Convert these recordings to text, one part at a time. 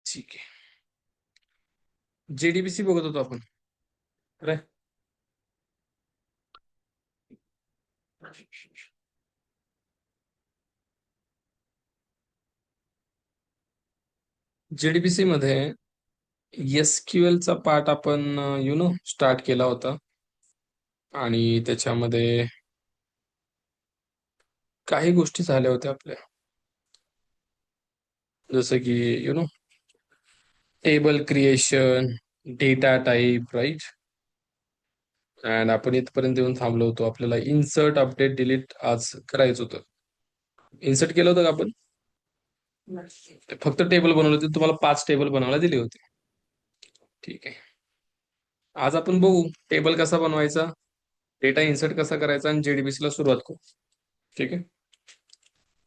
ठीक आहे. JDBC बघत होतो आपण. अरे JDBC मध्ये SQL चा पार्ट आपण स्टार्ट केला होता आणि त्याच्यामध्ये काही गोष्टी झाल्या होत्या आपल्या, जसं की table creation, data type, right. And आपण इथपर्यंत येऊन थांबलो होतो. आपल्याला इन्सर्ट, अपडेट, डिलीट आज करायचं होतं. इन्सर्ट केलं होतं का आपण? फक्त टेबल बनवले होते. तुम्हाला 5 टेबल बनवायला दिले होते. ठीक आहे. आज आपण बघू टेबल कसा बनवायचा, डेटा इन्सर्ट कसा करायचा आणि JDBC ला सुरुवात करू. ठीक आहे.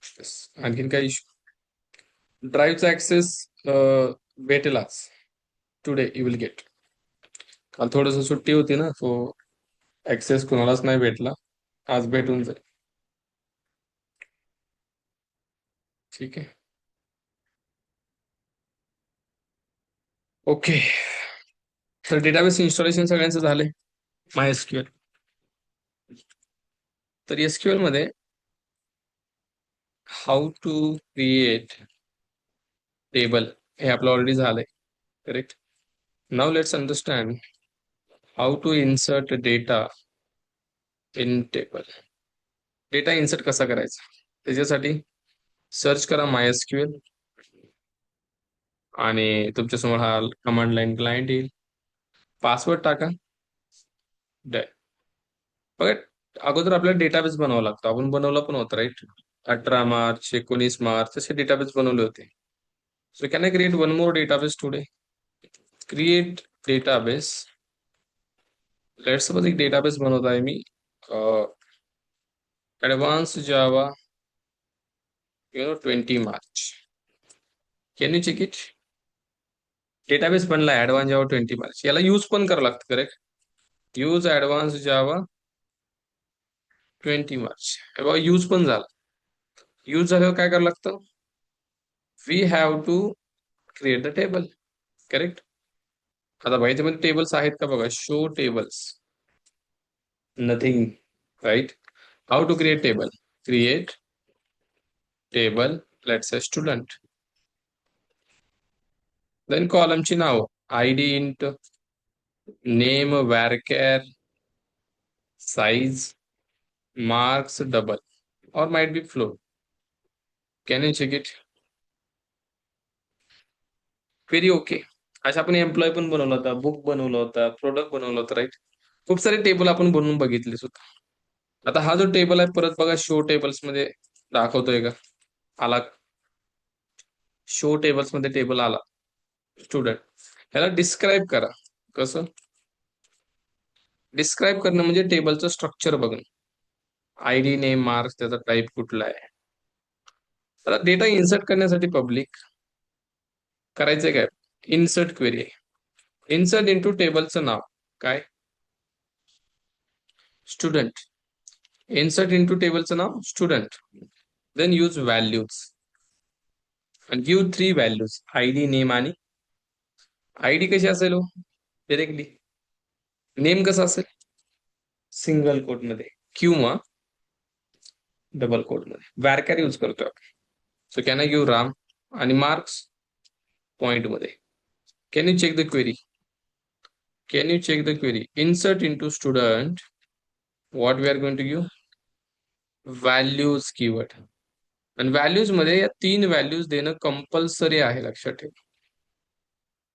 Yes. आणखीन काही इश्यू? ड्राईव्हचा ऍक्सेस भेटेल आज. Today you will get. काल थोडस सुट्टी होती ना, सो ऍक्सेस कोणालाच नाही भेटला. आज भेटून जाईल. ठीक आहे. ओके. तर डेटाबेस इन्स्टॉलेशन सगळ्यांचं झालंय. MySQL. तर SQL मध्ये हाऊ टू क्रिएट टेबल हे आपलं ऑलरेडी झालंय. Correct. Now let's understand how to insert data in table. Data insert कसा करायचा त्याच्यासाठी सर्च करा MySQL आणि तुमच्यासमोर हा कमांड लाईन क्लायंट येईल. पासवर्ड टाका. बघा, अगोदर आपल्याला डेटाबेस बनवावा लागतो. आपण बनवला पण होता, राईट. 18 मार्च, 19 मार्च असे डेटाबेस बनवले होते. So can I create one more database today? Create database. Let's suppose एक डेटाबेस बनवत आहे मी. Advance Java 20 March. Can you check it? Database बनला ऍडव्हान्स जावा 20 मार्च. याला यूज पण करावं लागतं, correct. Use advance Java 20 March. हे बघा, यूज पण झाला. यूज झाल्यावर काय करावं लागतं? We have to create the table. Correct. आता भाई त्यामध्ये टेबल्स आहेत का बघा. Show tables. Nothing. Right. How to create table? Create table, let's say student. Then कॉलमची नाव ID int name varchar size marks double or might be float. Can you check it? Very okay. अशा आपण employ पण बनवला होता, book बनवला होता, product बनवला होता, राईट. खूप सारे टेबल आपण बनवून बघितले सुद्धा. आता हा जो टेबल आहे परत बघा शो टेबल्स मध्ये दाखवतोय का? आला. शो टेबल्स मध्ये टेबल आला. स्टुडंट. ह्याला डिस्क्राईब करा. कसं डिस्क्राईब करणं? म्हणजे टेबलचं स्ट्रक्चर बघणं. ID नेम मार्क्स, त्याचा टाईप कुठला आहे. आता डेटा इन्सर्ट करण्यासाठी पब्लिक करायचंय काय? Insert query. इन्सर्ट इंटू टेबलचं नाव काय? स्टुडंट. इन्सर्ट इंटू टेबलचं नाव स्टुडंट. देन यूज व्हॅल्यूज आणि गिव्ह 3 व्हॅल्यूज ID नेम आणि ID कशी असेल हो? डायरेक्टली. नेम कसं असेल? सिंगल कोट मध्ये किंवा डबल कोट मध्ये. व्हॅरकॅर यूज करतोय आपण. So can I give Ram आणि मार्क्स पॉइंट मध्ये. Can you check the query? Can you check the query? Insert into student. What we are going to give? Values keyword. आणि values मध्ये या 3 values देणं compulsory आहे, लक्षात ठेवा.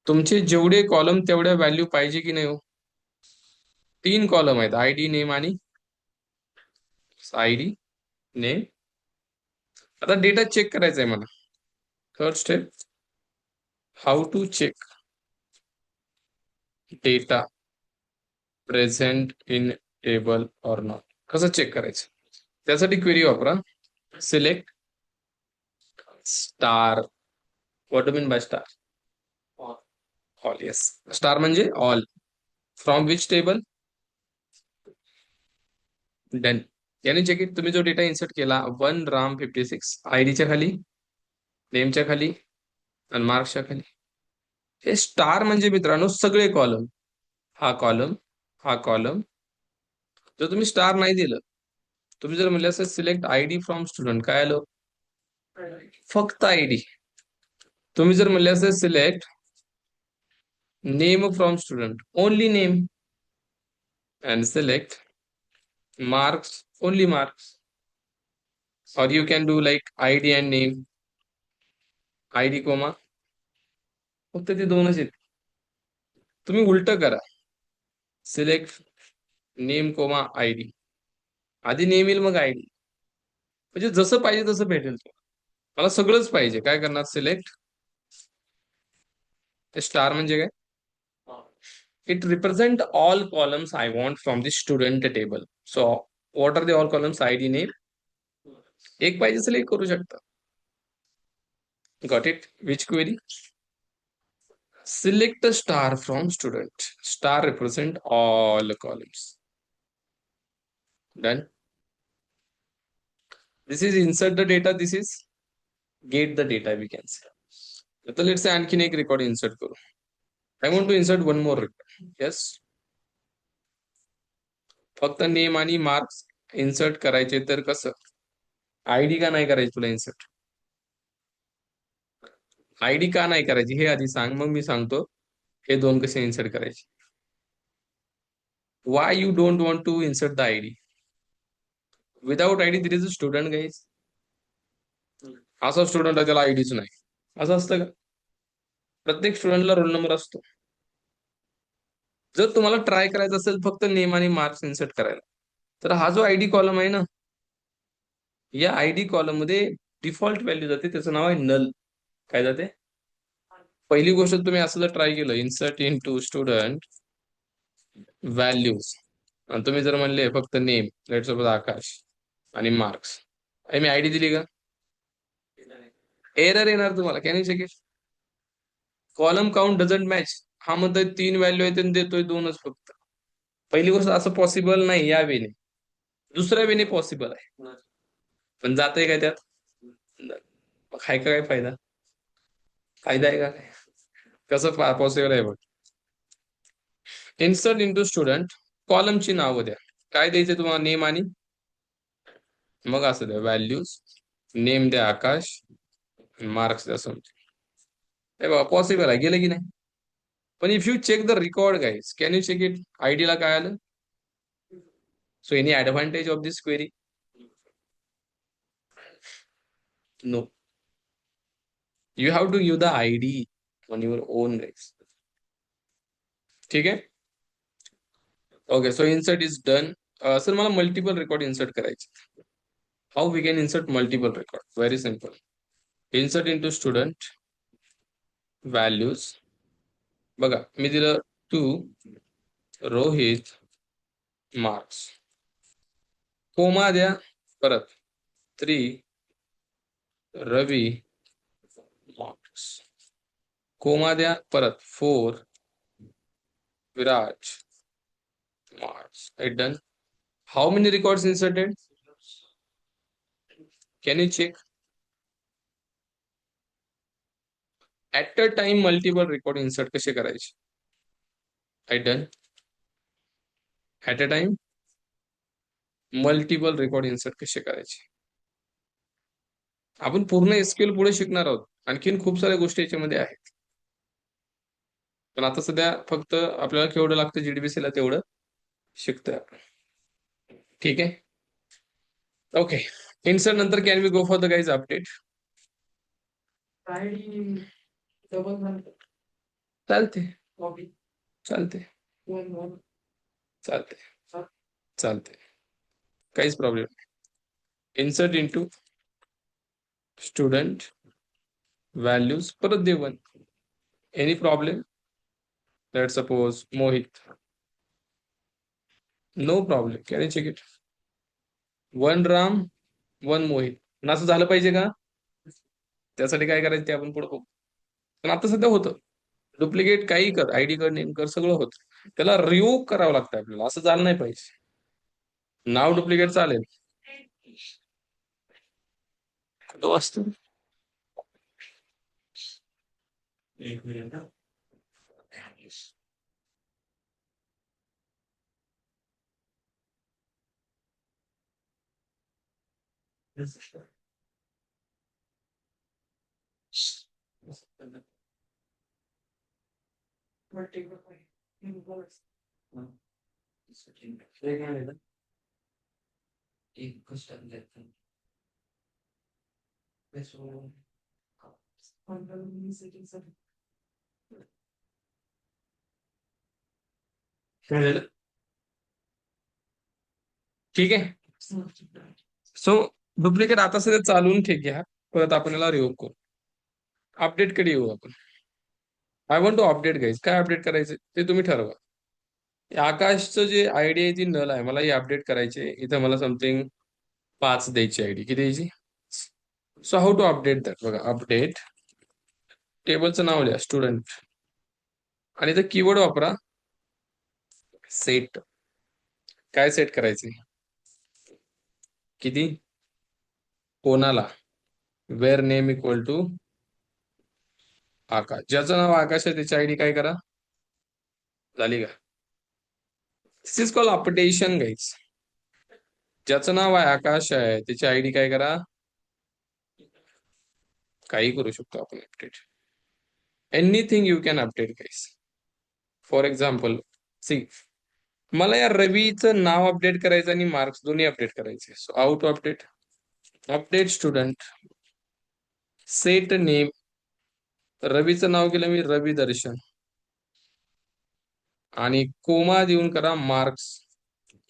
तुमचे जेवढे कॉलम तेवढ्या व्हॅल्यू पाहिजे की नाही हो? 3 कॉलम आहेत, ID नेम आणि ID नेम. आता डेटा चेक करायचा आहे मला. Third step, how to check data present in table or not. कसं चेक करायचं? त्यासाठी क्वेरी वापरा. Select star. What do mean by star? All. Yes. Star म्हणजे all. From which table? Done. याने चेक इट. तुम्ही जो डेटा इन्सर्ट केला 1 Ram 56 ID च्या खाली, नेमच्या खाली आणि मार्क्सच्या खाली. हे स्टार म्हणजे मित्रांनो सगळे कॉलम, हा कॉलम, हा कॉलम. जर तुम्ही स्टार नाही दिलं, तुम्ही जर म्हणले असं सिलेक्ट आयडी फ्रॉम स्टुडंट, काय आलं? फक्त आयडी. तुम्ही जर म्हणले असं select name from student, only name, and select marks, only marks. Or you can do like ID and name, ID comma, फक्त ते दोनच आहेत. तुम्ही उलट करा, सिलेक्ट नेम कोमा आयडी, आधी नेम येईल मग आयडी. म्हणजे जसं पाहिजे तसं भेटेल तुम्हाला. मला सगळंच पाहिजे, काय करणार? सिलेक्ट स्टार म्हणजे काय? It represent all columns I want from the student table. So what are the all columns? ID, name. एक पाहिजे सिलेक्ट करू शकता. Got it? Which query? Select a star from student. Star represent all columns. Done. This is insert the data. This is get the data. We can say. So let's say आणखीन एक record insert करू. I want to insert one more record. Yes. फक्त name आणि marks insert करायचे तर कसं? ID का नाही करायची तुला इन्सर्ट? आयडी का नाही करायची हे आधी सांग, मग मी सांगतो हे दोन कसे इन्सर्ट करायचे. Why you don't want to insert the ID? Without ID there is a student, guys. असा स्टुडंट आहे त्याला आयडीच नाही, असं असतं का? प्रत्येक स्टुडंटला रोल नंबर असतो. जर तुम्हाला ट्राय करायचं असेल फक्त नेम आणि मार्क्स इन्सर्ट करायला, तर हा जो आयडी कॉलम आहे ना, या आयडी कॉलम मध्ये डिफॉल्ट व्हॅल्यू जाते, त्याचं नाव आहे नल. काय जाते? पहिली गोष्ट, तुम्ही असं जर ट्राय केलं insert into student values, आणि तुम्ही जर म्हणले फक्त नेम, लेट सपोज आकाश, आणि मार्क्स, मी आयडी दिली का? एरर येणार तुम्हाला. Can you check it? Column count doesn't match. हा म्हणतोय 3 व्हॅल्यू आहेत आणि देतोय 2च फक्त. पहिली गोष्ट असं पॉसिबल नाही या वेने. दुसऱ्या वेने पॉसिबल आहे, पण जातंय काय त्यात? मग हाय का काय फायदा? फायदा आहे का काय? कसं पॉसिबल आहे बघ. इन्सर्ट इंटू स्टुडंट, कॉलमची नावं द्या. काय द्यायचं तुम्हाला? नेम आणि मग असं द्या व्हॅल्यूज. नेम द्या आकाश, मार्क्स द्या समथिंग. हे बघा पॉसिबल आहे, गेलं की नाही? पण if you check the record guys, can you check it? आयडीला काय आलं? So any advantage of this query? No. You have to give the ID on your own guys. ठीक आहे. Okay, so insert is done. Sir मला multiple record insert करायचे. How we can insert multiple record? Very simple. Insert into student values. बघा मी दिलं 2 Rohit marks, comma द्या परत 3 रवी marks, comma द्या परत 4 Viraj marks. Right, done. How many records inserted? Can you check? At a time multiple record insert कसे करायचे? Right, done. At a time multiple record insert कसे करायचे? आपण पूर्ण एसक्यूएल पुढे शिकणार आहोत. आणखीन खूप साऱ्या गोष्टी याच्यामध्ये आहेत, पण आता सध्या फक्त आपल्याला केवढं लागतं जीडीबीसीला तेवढं शिकतोय आपण. ठीक आहे. ओके, इन्सर्ट नंतर can we go for the guys update? चालते, चालते, चालते, चालते, काहीच प्रॉब्लेम नाही. इन्सर्ट इंटू स्टुडंट व्हॅल्यूज, परत दे 1. Any problem? Let suppose Mohit. No problem. Can you check it? 1 Ram 1 Mohit. पण असं झालं पाहिजे का? त्यासाठी काय करायचं ते आपण पुढे बघू. पण आता सध्या होतं. डुप्लिकेट काही कर, आयडी कर, नेम कर, सगळं होतं. त्याला रिव्ह करावं लागतं आपल्याला. असं झालं नाही पाहिजे. नाव डुप्लिकेट चालेल, तो असतो. एक मिनिट. काय झालं? ठीक आहे. सो डुप्लिकेट आता सगळं चालून ठीक घ्या. परत आपण याला रिव्ह करू. अपडेट कडे येऊ आपण. I want to update guys. काय अपडेट करायचं ते तुम्ही ठरवा. आकाशचं जे आयडी आहे ती नल आहे. मला ही अपडेट करायची आहे. इथं मला समथिंग 5 द्यायची आयडी. किती द्यायची? So how to update that बघा. अपडेट टेबलचं नाव लिहा स्टुडंट आणि इथं कीवर्ड वापरा सेट. काय सेट करायचे? किती? कोणाला? वेअर नेम इक्वल टू आकाश. ज्याचं नाव आकाश आहे त्याची आयडी काय करा? झाली का? दिस इज कॉल अपडेशन गाईज. ज्याचं नाव आहे आकाश आहे त्याची आयडी काय करा? काही करू शकतो आपण update. Anything you can update guys. For example see मला या रवीचं नाव अपडेट करायचं आणि मार्क्स दोन्ही अपडेट करायचे. So how to update? Update student set name. रवीचं नाव केलं मी रवी दर्शन आणि कोमा देऊन करा मार्क्स.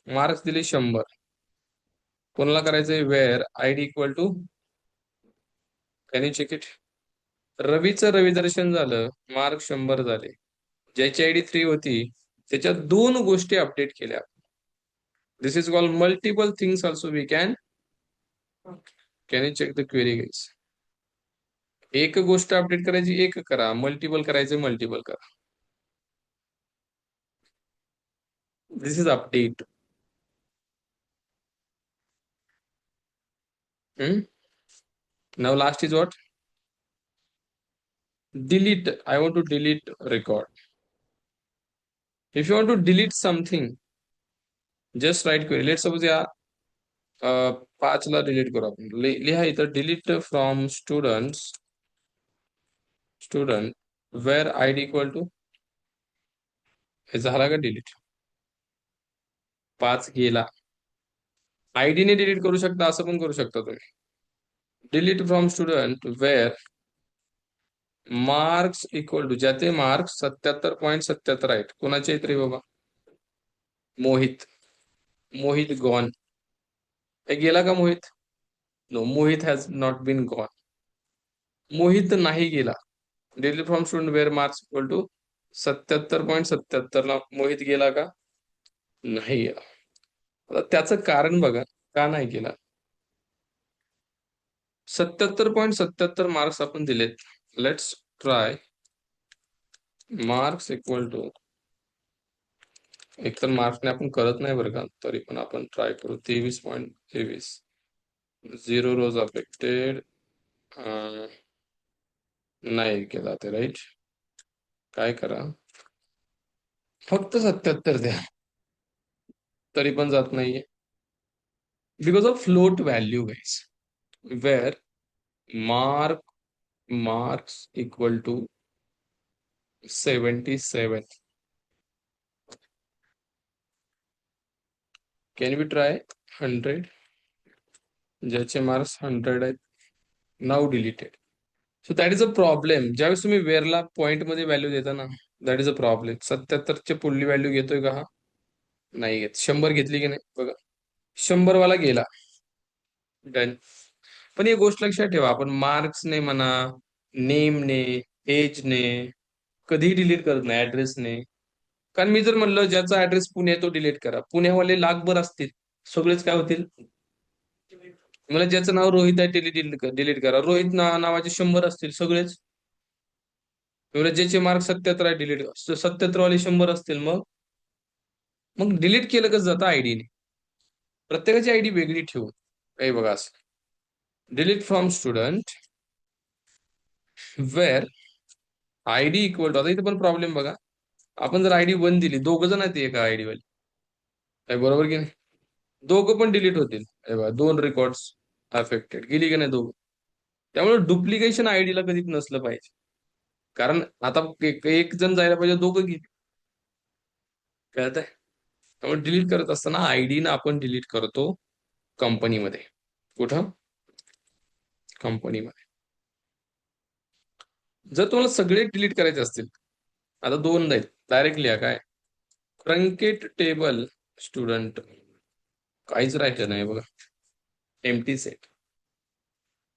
मार्क्स दिले 100. कोणाला करायचंय? Where ID equal to can you check it? रवीचं रवी दर्शन झालं, मार्क 100 झाले. ज्याची आयडी 3 होती त्याच्यात 2 गोष्टी अपडेट केल्या. This is called multiple things also we can. Can you check the query guys? एक गोष्ट अपडेट करायची एक करा, मल्टिपल करायचे मल्टिपल करा. This is update. Now last is what? delete. I want to delete record. If you want to delete something, just write query. Let's suppose या 5 ला delete करू आपण. लिहा इथं delete from students student where id equal to. हे झाला का delete? 5 गेला. आयडी ने डिलीट करू शकता, असं पण करू शकता तुम्ही. Delete from student where marks equal to ज्याचे मार्क्स 77.77 आहेत. कोणाचे आहेत रे बाबा? मोहित. मोहित गॉन. हे गेला का Mohit? No, Mohit has not been gone. Mohit नाही गेला. Delete from student where marks equal to 77.77 ला मोहित गेला का? नाही गेला. आता त्याचं कारण बघा, का नाही गेला? 77.77 मार्क्स आपण दिलेत. Let's try marks equal to. एकतर मार्क्सने आपण करत नाही बरं का, तरी पण आपण ट्राय करू. 23.23. 0 रोज अफेक्टेड. नाही केला ते राईट. काय करा? फक्त 77 द्या, तरी पण जात नाहीये. Because of float value guys. Where marks equal to 77. Can be try 100. ज्याचे मार्क्स 100 आहेत. नाव deleted. So that is a problem. ज्यावेळेस तुम्ही वेअरला पॉइंट मध्ये व्हॅल्यू देता ना, दॅट इज अ प्रॉब्लेम. 77 पुढली व्हॅल्यू घेतोय का हा? नाही घेत. 100 घेतली की नाही बघा. 100 वाला गेला. डन. पण एक गोष्ट लक्षात ठेवा, आपण मार्क्सने म्हणा, नेमने, एजने कधीही डिलीट करत नाही, ऍड्रेसने. कारण मी जर म्हणलं ज्याचा ऍड्रेस पुणे तो डिलीट करा, पुण्यावाले लाखभर असतील, सगळेच काय होतील? मला ज्याचं नाव रोहित आहे ते डिलीट करा, रोहित नावाचे 100 असतील सगळेच. ज्याचे मार्क 77 आहे डिलीट. 77 वाले 100 असतील, मग मग डिलीट केलं कसं जातं? आयडीने. प्रत्येकाची आयडी वेगळी ठेवून. काही बघा असं delete from student where ID equal to. आता इथे पण प्रॉब्लेम बघा. आपण जर आयडी 1 दिली, दोघं जण आहेत एका आयडी वाली, काय बरोबर की नाही? दोघं पण डिलीट होतील. हे बघा, 2 रेकॉर्ड्स अफेक्टेड, गेली की नाही दोघं? त्यामुळे डुप्लिकेशन आयडीला कधीच नसलं पाहिजे. कारण आता एक जण जायला पाहिजे, दोघं गेली. कळतंय? त्यामुळे डिलीट करत असताना आयडी ना आपण डिलीट करतो कंपनीमध्ये. कुठं? कंपनीमध्ये. जर तुम्हाला सगळे डिलीट करायचे असतील, आता 2 जाईल, डायरेक्ट लिहा काय? ट्रंकेट टेबल स्टुडंट, काहीच राहायचं नाही बघा, empty set.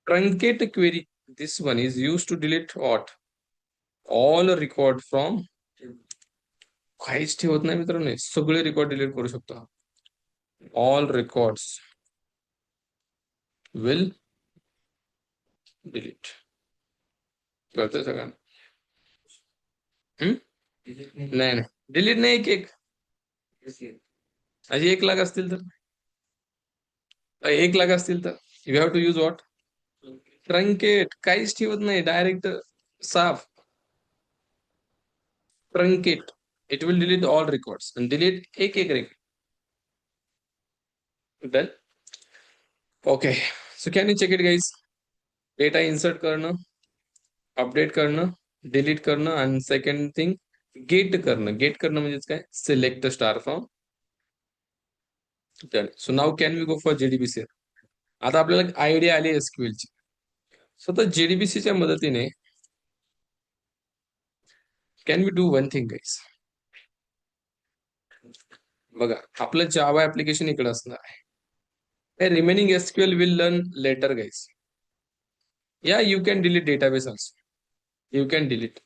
Truncate query. This one is used to delete what? All record from. काहीच ठेवत नाही मित्रांनो, सगळे रेकॉर्ड डिलीट करू शकतो. All records will delete. कळतंय सगळ्यांना? नाही नाही, डिलीट नाही. एक अशी 1 लाख असतील तर, 1 लाख असतील तर you have to use what? Truncate. काहीच ठेवत नाही, डायरेक्ट साफ. Truncate. It will delete all records आणि डिलीट एक record. Done. Okay, so can you check it guys? Data insert करणं, अपडेट करणं, डिलीट करणं, आणि सेकंड थिंग गेट करणं. गेट करणं म्हणजेच काय? Select star from. Done. So now can we go for JDBC. आता आपल्याला आयडिया आली SQL ची. सो आता जेडीबीसीच्या मदतीने can we do one thing guys. बघा, आपलं जावा ऍप्लिकेशन इकडे असणार आहे. Remaining SQL will learn later guys. या you can delete database also. You can delete.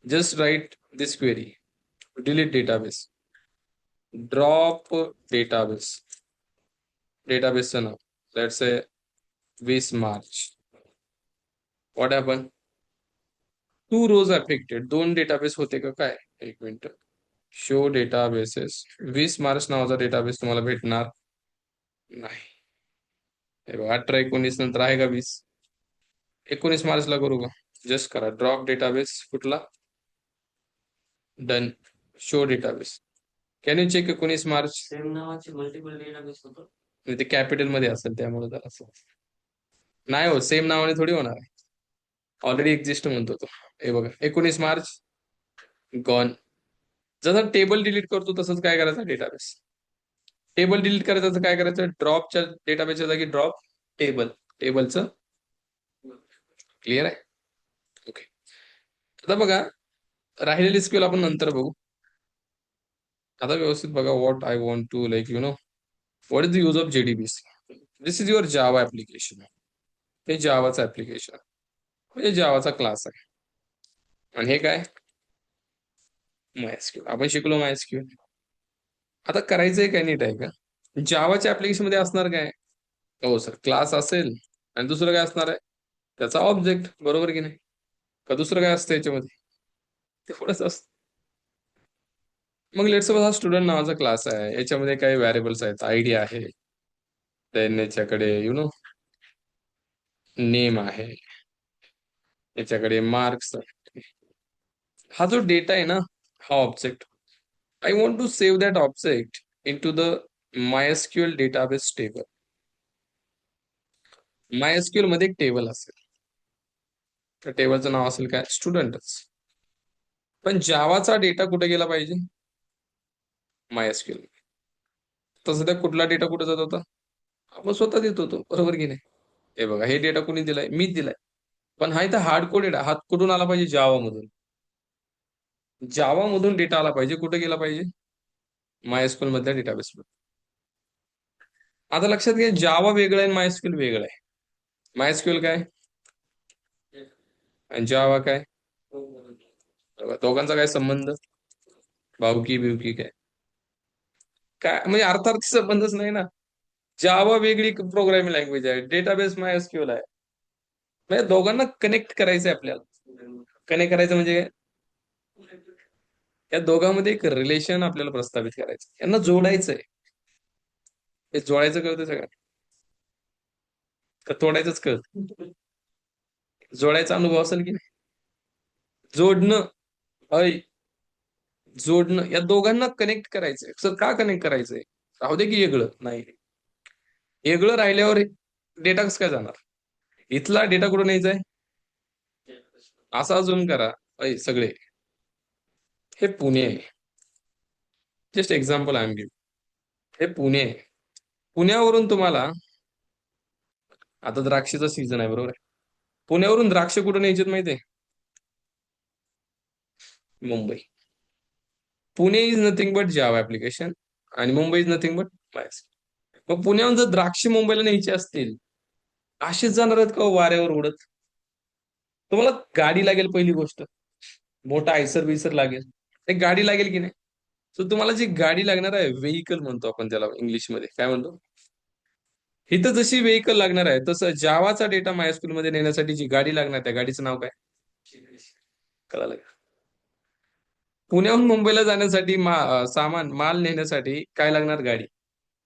Just write this query. Delete database. Drop database. Database now. Let's say 20 March. What happened? 2 rows affected. 2 database होते का काय? एक minute. Show databases. 20 March नावाचा database तुम्हाला भेटणार नाही. हे बघा, 18-19 नंतर आहे का 20? 19 मार्चला करू का? जस्ट करा ड्रॉप डेटाबेस. कुठला? Done. Show database. Can you check 19 March? Same नावाचे मल्टिपल डेटाबेस होतो. ते कॅपिटल मध्ये असेल त्यामुळे जरा असं नाही हो, सेम नावाने थोडी होणार आहे. ऑलरेडी एक्झिस्ट म्हणतो तो. हे बघा, 19 मार्च गॉन. जसं टेबल डिलीट करतो तसंच काय करायचं? डेटाबेस. टेबल डिलीट करायचं तर काय करायचं? ड्रॉपच्या डेटाबेसच्या जागी ड्रॉप टेबल. टेबलचं क्लिअर आहे? ओके. आता बघा, राहिलेली स्किल आपण नंतर बघू. आता व्यवस्थित बघा. What I want to like what is the use of JDBC. This is your Java application. हे जावाचं ऍप्लिकेशन म्हणजे जावाचा क्लास आहे. आणि हे काय? MySQL. आपण शिकलो MySQL. आता करायचंय काय नीट आहे का? जावाच्या ऍप्लिकेशन मध्ये असणार काय? हो सर, क्लास असेल आणि दुसरं काय असणार आहे? त्याचा ऑब्जेक्ट. बरोबर की नाही? का दुसरं काय असतं याच्यामध्ये? तेवढंच असतं. मग लेट्स सपोज हा स्टुडंट नावाचा क्लास आहे, याच्यामध्ये काही व्हेरिएबल्स आहेत, आयडी आहे, देन याच्याकडे नेम आहे, याच्याकडे मार्क्स आहे. हा जो डेटा आहे ना, हा object, I want to save that object into the MySQL database table. MySQL मध्ये एक टेबल असेल. त्या टेबलचं नाव असेल काय? स्टुडंटच. पण जावाचा डेटा कुठे गेला पाहिजे? MySQL. तसं त्या कुठला डेटा कुठे जात होता? आपण स्वतः देत होतो. बरोबर की नाही? हे बघा, हे डेटा कुणी दिलाय? मीच दिलाय. पण हा इथं हार्ड कोडेड आहे. हा कुठून आला पाहिजे? जावा मधून. जावा मधून डेटा आला पाहिजे. कुठे गेला पाहिजे? MySQL मधल्या डेटाबेस मध्ये. आता लक्षात घ्या, जावा वेगळं आहे आणि MySQL वेगळं आहे. MySQL काय आणि जावा काय? दोघांचा काय संबंध? भावकी बिवकी काय? काय म्हणजे अर्थार्थी संबंधच नाही ना. जावा वेगळी प्रोग्रामिंग लँग्वेज आहे, डेटाबेस MySQL आहे. म्हणजे दोघांना कनेक्ट करायचंय आपल्याला. कनेक्ट करायचं म्हणजे या दोघांमध्ये एक रिलेशन आपल्याला प्रस्थापित करायचं, यांना जोडायचंय. हे जोडायचं कळतं सगळं का तोडायचंच कळतं? जोडायचा अनुभव असेल की नाही? जोडणं. अय जोडणं, या दोघांना कनेक्ट करायचंय. सर का कनेक्ट करायचंय? राहू दे की वेगळं नाही, वेगळं राहिल्यावर डेटा कसं काय जाणार? इथला डेटा कुठून यायचा आहे? असा अजून करा. सगळे हे पुणे आहे. Just example I am give. हे पुणे आहे. पुण्यावरून तुम्हाला, आता द्राक्षेचा सीझन आहे बरोबर आहे, पुण्यावरून द्राक्ष कुठून यायचे माहितीये? Mumbai. Pune is nothing but Java application आणि Mumbai is nothing but MySQL. मग पुण्याहून जर द्राक्ष मुंबईला न्यायचे असतील, असेच जाणार आहेत का हो वाऱ्यावर उडत? तुम्हाला गाडी लागेल पहिली गोष्ट, मोठा आयसर बिसर लागेल, एक गाडी लागेल की नाही? सो तुम्हाला जी गाडी लागणार आहे, व्हेकल म्हणतो आपण त्याला इंग्लिशमध्ये, काय म्हणतो? इथं जशी व्हेकल लागणार आहे, तसं जावाचा डेटा मायस्क्यूल मध्ये नेण्यासाठी जी गाडी लागणार, त्या गाडीचं नाव काय? कळालं का? पुण्याहून मुंबईला जाण्यासाठी सामान माल नेण्यासाठी काय लागणार? गाडी.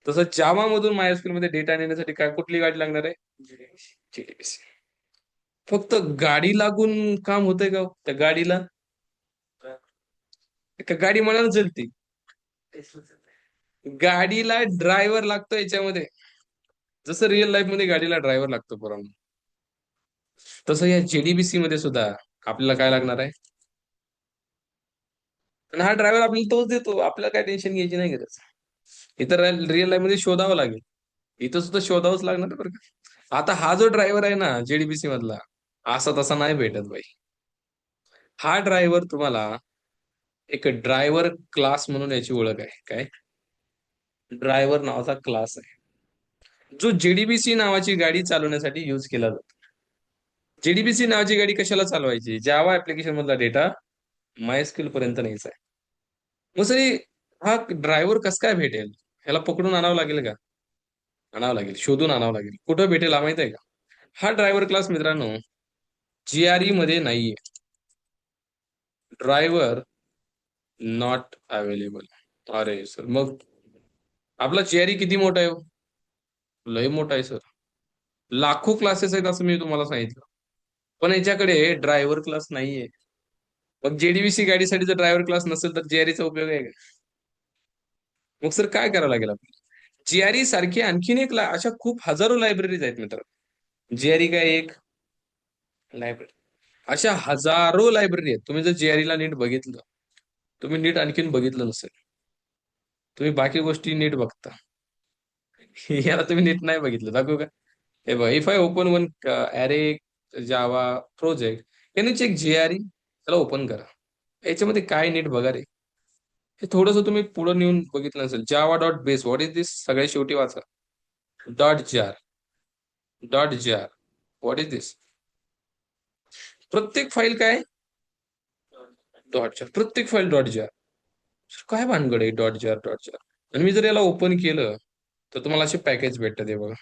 तसं जावा मधून मायस्क्यूल मध्ये डेटा नेण्यासाठी काय, कुठली गाडी लागणार आहे? JDBC. फक्त गाडी लागून काम होतंय का हो? त्या गाडीला का गाडी मनाला चलती? गाडीला ड्रायव्हर लागतो याच्यामध्ये. जसं रिअल लाईफ मध्ये गाडीला ड्रायव्हर लागतो पोरांनो, तसं या JDBC मध्ये सुद्धा आपल्याला काय लागणार आहे? आणि हा ड्रायव्हर आपल्याला तोच देतो, आपल्याला काय टेन्शन घ्यायची नाही गरज. इतर रिअल लाईफ मध्ये शोधावं लागेल, इथं सुद्धा शोधावंच लागणार बरं का. आता हा जो ड्रायव्हर आहे ना JDBC मधला, असा तसा नाही भेटत बाई. हा ड्रायव्हर तुम्हाला एक ड्रायव्हर क्लास म्हणून याची ओळख आहे. काय? ड्रायव्हर नावाचा क्लास आहे, जो JDBC नावाची गाडी चालवण्यासाठी युज केला जातो. JDBC नावाची गाडी कशाला चालवायची? जावा ऍप्लिकेशन मधला डेटा मायस्क्यूल पर्यंत न्यायचा आहे. मग सर हा ड्रायव्हर कस काय भेटेल? ह्याला पकडून आणावं लागेल का? आणावं लागेल, शोधून आणावं लागेल. कुठं भेटेल हा माहित आहे का? हा ड्रायव्हर क्लास मित्रांनो GRE मध्ये नाहीये. Driver not available. अरे सर, मग आपला GRE किती मोठा आहे हो? लय मोठा आहे सर. लाखो क्लासेस आहेत असं मी तुम्हाला सांगितलं, पण याच्याकडे ड्रायव्हर क्लास नाहीये. मग JDBC गाडीसाठी जर ड्रायव्हर क्लास नसेल तर GREचा उपयोग आहे का? मग सर काय करावं लागेल आपल्याला? GRE सारखी आणखीन एक अशा खूप हजारो लायब्ररीज आहेत मित्र. GRE काय एक लायब्ररी, अशा हजारो लायब्ररी आहेत. तुम्ही जर GRE ला नीट बघितलं, तुम्ही नीट आणखीन बघितलं नसेल, तुम्ही बाकी गोष्टी नीट बघता. याला तुम्ही नीट नाही बघितलं, दाखवू का? हे बघा, इफ आय ओपन वन अरे जावा प्रोजेक्ट, याने चेक GRE, त्याला ओपन करा. याच्यामध्ये काय नीट बघा रे. हे थोडंसं तुम्ही पुढे नेऊन बघितलं नसेल. java.base, व्हॉट इज दिस? सगळ्या शेवटी वाचा. .jar, .jar, व्हॉट इज दिस? प्रत्येक फाईल काय? .jar. प्रत्येक फाईल .jar. काय भानगड आहे .jar. आणि मी जर याला ओपन केलं तर तुम्हाला असे पॅकेज भेटतात. हे बघा,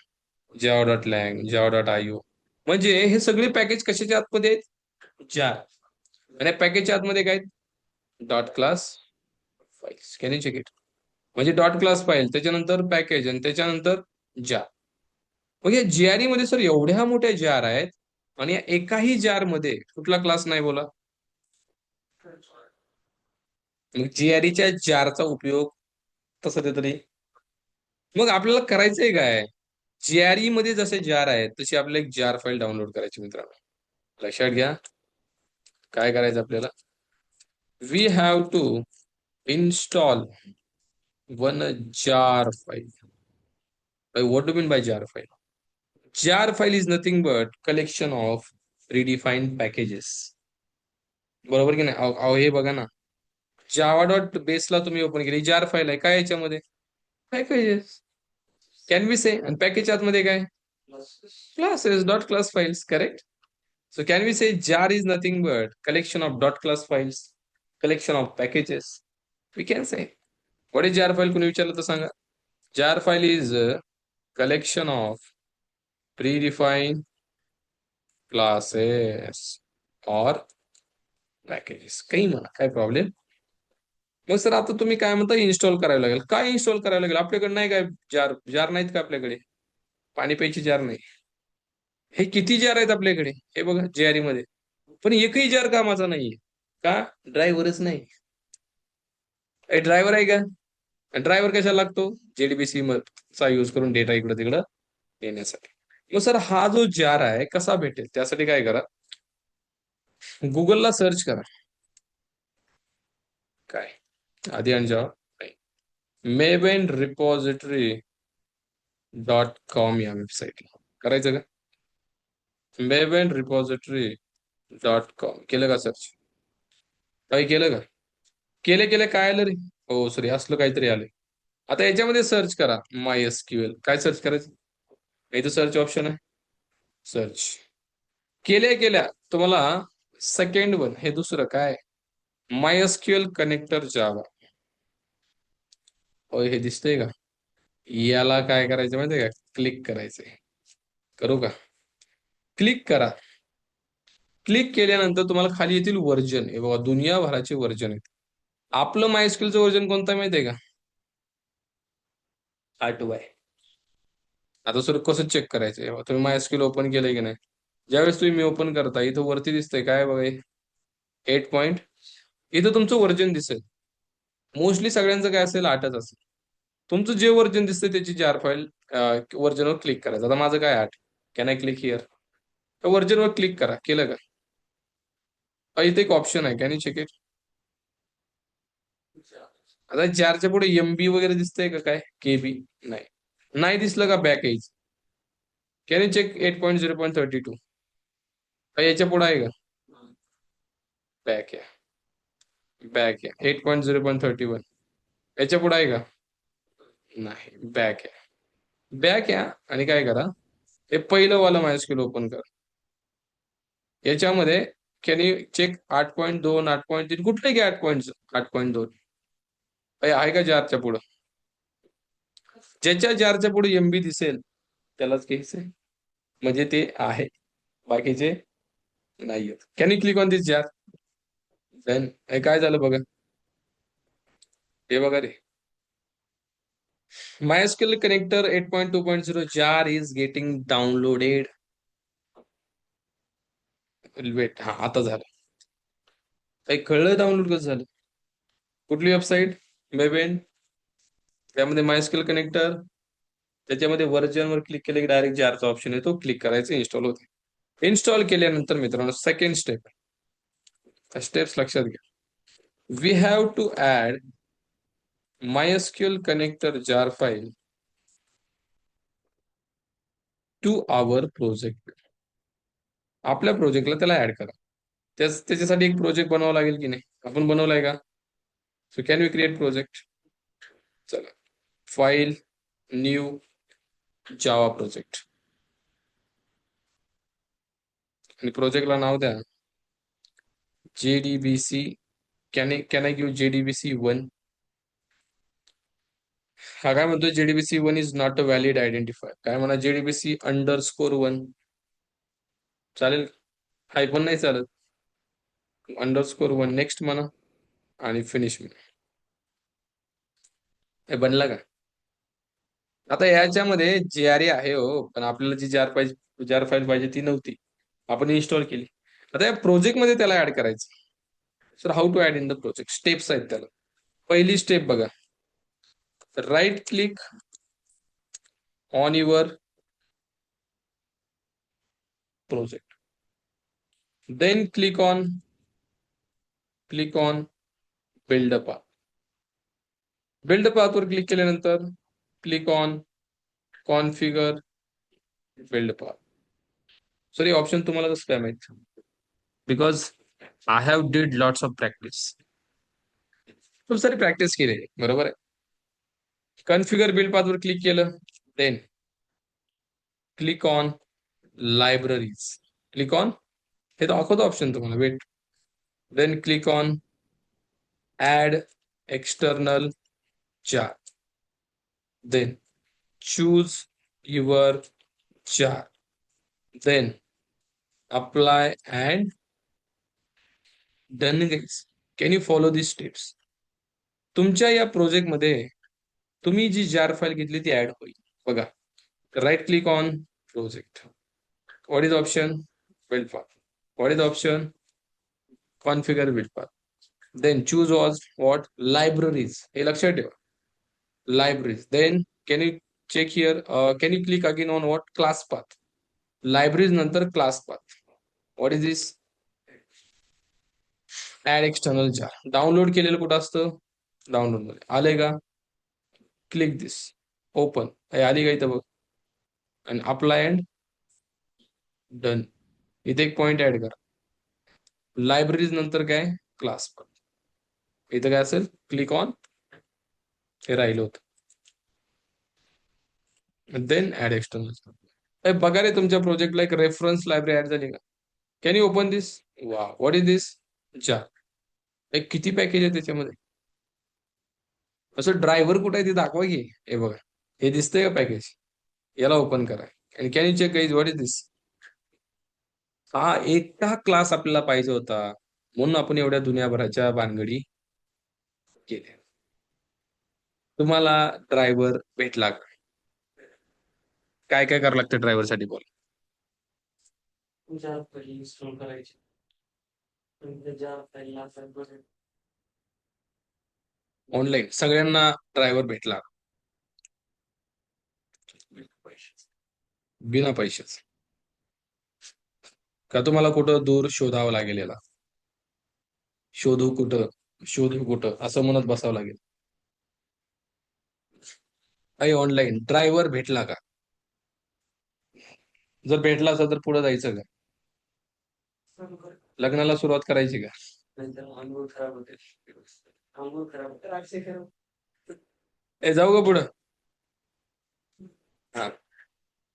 java.lang, java.io. म्हणजे हे सगळे पॅकेज कशाच्या आतमध्ये आहेत? जार. आणि पॅकेजच्या आतमध्ये काय? Dot class files. Can you check it? म्हणजे डॉट क्लास फाईल, त्याच्यानंतर पॅकेज, आणि त्याच्यानंतर जार. मग या GRE मध्ये सर एवढ्या मोठ्या जार आहेत, आणि या एकाही जार मध्ये कुठला क्लास नाही बोला. मग GREच्या जारचा उपयोग तसं ते तरी. मग आपल्याला करायचंय काय? GRE मध्ये जसे जार आहेत तशी आपल्याला एक जार फाईल डाउनलोड करायची मित्रांनो. लक्षात घ्या, काय करायचं आपल्याला? We have to install one jar file. What do mean by jar file? Jar file is nothing but collection of predefined packages. बरोबर की नाही? अहो हे बघा ना, java.base ला तुम्ही ओपन केली, जार फाईल आहे. काय याच्यामध्ये? पॅकेजेस. कॅन वी से? आणि पॅकेज आतमध्ये काय? Classes, dot class files. Correct. So can we say jar is nothing but collection of dot class files, collection of packages? We can say. What is jar file? कोणी विचारलं तर सांगा. Jar file is a collection of predefined classes or packages. काही म्हणा, काय problem? मग sir आता तुम्ही काय म्हणता, इन्स्टॉल करायला लागेल. काय इन्स्टॉल करायला लागेल? आपल्याकडे नाही काय जार? जार नाहीत का आपल्याकडे? पाणी प्यायची जार नाही? हे किती जार आहेत आपल्याकडे, हे बघा JRE मध्ये. पण एकही जार कामाचा नाहीये. का? ड्रायव्हरच नाही. ड्रायव्हर आहे का? ड्रायव्हर कशाला लागतो? जेडीबीसी चा यूज करून डेटा इकडं तिकडं येण्यासाठी. मग सर हा जो जार आहे कसा भेटेल? त्यासाठी काय करा, गुगलला सर्च करा. काय आधी आणि जेव्हा मेवेन रिपॉझिटरी .com या वेबसाईटला करायचं का? मेवेन रिपॉझिटरी .com केलं का सर्च? काही केलं का? केले काय आलं रे? हो सॉरी, असलं काहीतरी आलंय. आता याच्यामध्ये सर्च करा माय एसक्यूएल. काय सर्च करायचं? इथं सर्च ऑप्शन आहे, सर्च. केल्या तुम्हाला सेकंड वन हे दुसरं काय, माय एसक्यूएल कनेक्टर जावा. होय, हे दिसतंय का? याला काय करायचं माहितीये का? क्लिक करायचंय. करू का? क्लिक करा. क्लिक केल्यानंतर तुम्हाला खाली येतील व्हर्जन. हे बघा, दुनियाभराचे व्हर्जन आहेत. आपलं मायस्क्यूएलचं व्हर्जन कोणतं आहे माहितीये का? 8 आहे. आता सर कसं चेक करायचं? हे बघा, तुम्ही मायस्क्यूएल ओपन केलंय की नाही? ज्यावेळेस तुम्ही ओपन करता, इथं वरती दिसतंय काय बघा, 8 पॉईंट. इथं तुमचं व्हर्जन दिसेल. मोस्टली सगळ्यांचं काय असेल, 8च असेल. तुमचं जे व्हर्जन दिसतंय त्याची जार फाईल व्हर्जनवर क्लिक करायचं. आता माझं काय 8. Can I click here? व्हर्जनवर क्लिक करा. केलं का? इथे एक ऑप्शन आहे, कॅन यू चेक इट? आता चारच्या पुढे एमबी वगैरे दिसतंय का? काय केबी? नाही. नाही दिसलं का? Back edge. Can you check 8.0.32? याच्या पुढे आहे का? बॅक या. बॅक या. 8.0.31. याच्या पुढे आहे का? नाही. बॅक या. बॅक या आणि काय करा, हे पहिलं वाला मायस्क्यूएल ओपन करा. याच्यामध्ये कॅन यू चेक 8.2, 8.3 कुठले घ्या? 8.2 आहे का जारच्या पुढं? ज्याच्या जारच्या पुढे एमबी दिसेल त्यालाच घ्यायचंय, म्हणजे ते आहे, बाकीचे नाही आहेत. Can you click on this jar? Then काय झालं बघा, हे बघा रे, MySQL connector 8.2.0 jar is getting downloaded. Wait, हा आता झालं. काही कळलं डाउनलोड कसं झालं? कुठली वेबसाईट? मेवेन. त्यामध्ये MySQL कनेक्टर, त्याच्यामध्ये व्हर्जनवर क्लिक केलं की डायरेक्ट जारचा ऑप्शन येतो, क्लिक करायचं, इन्स्टॉल होते. इन्स्टॉल केल्यानंतर मित्रांनो सेकंड स्टेप्स लक्षात घ्या. We have to add MySQL connector jar file to our project. आपल्या प्रोजेक्टला त्याला ऍड करा. त्याच्यासाठी एक प्रोजेक्ट बनवावा लागेल की नाही? आपण बनवलाय का? So can we create project? चला, फाईल, न्यू, जावा प्रोजेक्ट, आणि प्रोजेक्टला नाव द्या JDBC. Can I give JDBC 1? हा काय म्हणतोय, JDBC 1 is not a valid identifier. काय म्हणा, JDBC_1 चालेल? हाय पण नाही चालत. _1 नेक्स्ट म्हणा आणि फिनिश म्हणा. हे बनला का? आता याच्यामध्ये JRE आहे हो, पण आपल्याला जी जार फाईल पाहिजे ती नव्हती, आपण इन्स्टॉल केली. आता या प्रोजेक्ट मध्ये त्याला ऍड करायचं. Sir how to add in the project? Steps आहेत त्याला. पहिली स्टेप बघा, right click on your project, then click on build a path. Build path वर क्लिक केल्यानंतर click on configure build path. Sir हे ऑप्शन तुम्हाला कसं काय माहित? Because I have did lots of practice. खूप सारी प्रॅक्टिस केली, बरोबर आहे. कॉन्फिगर बिल्ड पाथ वर क्लिक केलं, then click on libraries. Click on, हे दाखवतो ऑप्शन तुम्हाला, wait. Then click on add external jar. Then choose your jar. Then apply and done guys. Can you follow these steps? तुमच्या या project मध्ये तुम्ही जी जार file घेतली ती ऍड होईल. बघा, right click on project. What is option? Build path. What is option? Configure build path. Then choose was what libraries, हे लक्षात ठेवा. Libraries. Then can you check here, can you click again on what class path. Libraries नंतर class path. What is this? Add external jar. Download केलेलं कुठं असतं? Download मध्ये आलंय का? Click this, open. आली का इथं बघ. आणि अप्लाय अँड डन. इथे एक पॉइंट ऍड करा. लायब्ररीज नंतर काय? Class path. इथं काय असेल? Click on. हे राहिलं होतं. Then add external. बघा रे, तुमच्या प्रोजेक्टला एक रेफरन्स लायब्ररी ऍड झाली का? कॅन यू ओपन दिस? वा, व्हॉट इज दिस? जार. एक किती पॅकेज आहे त्याच्यामध्ये? असं ड्रायव्हर कुठे आहे ते दाखवा की. हे बघा, हे दिसतंय का पॅकेज? याला ओपन करा. आणि can you check guys what is this? हा एकटा क्लास आपल्याला पाहिजे होता, म्हणून आपण एवढ्या दुनियाभराच्या भानगडी केल्या. तुम्हाला ड्रायव्हर भेटला का? काय काय करावं लागतं ड्रायव्हर साठी बोल. जार फाईल इन्स्टॉल करायची. जार फाईलला ऑनलाईन सगळ्यांना ड्रायव्हर भेटला बिना पैशाच? का तुम्हाला कुठं दूर शोधावं लागेल याला? शोधू कुठं, शोधू कुठं असं म्हणत बसावं लागेल? काही ऑनलाईन ड्रायव्हर भेटला का? जर भेटला असेल तर पुढे जायचं का? लग्नाला सुरुवात करायची का? नंतर अंघोळ खराब होते. अंघोळ खराब होते, अक्षय खराब. जाऊ का पुढं? हा,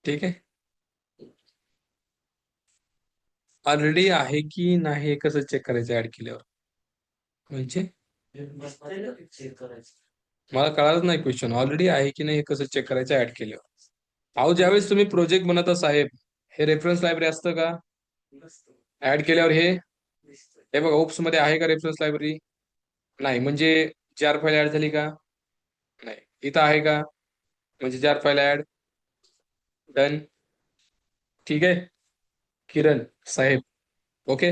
ठीक आहे. ऑलरेडी आहे की नाही हे कसं चेक करायचं ऍड केल्यावर? म्हणजे चेक करायचं. मला कळालंच नाही क्वेश्चन. ऑलरेडी आहे की नाही हे कसं चेक करायचं ऍड केल्यावर? अहो, ज्यावेळेस तुम्ही प्रोजेक्ट बनवता साहेब, हे रेफरन्स लायब्ररी असतं का? ऍड केल्यावर हे बघा, ओप्स मध्ये आहे का रेफरन्स लायब्ररी? नाही. म्हणजे जार फाईल ऍड झाली का? नाही. इथं आहे का? म्हणजे जार फाईल ऍड. डन. ठीक आहे किरण साहेब. ओके.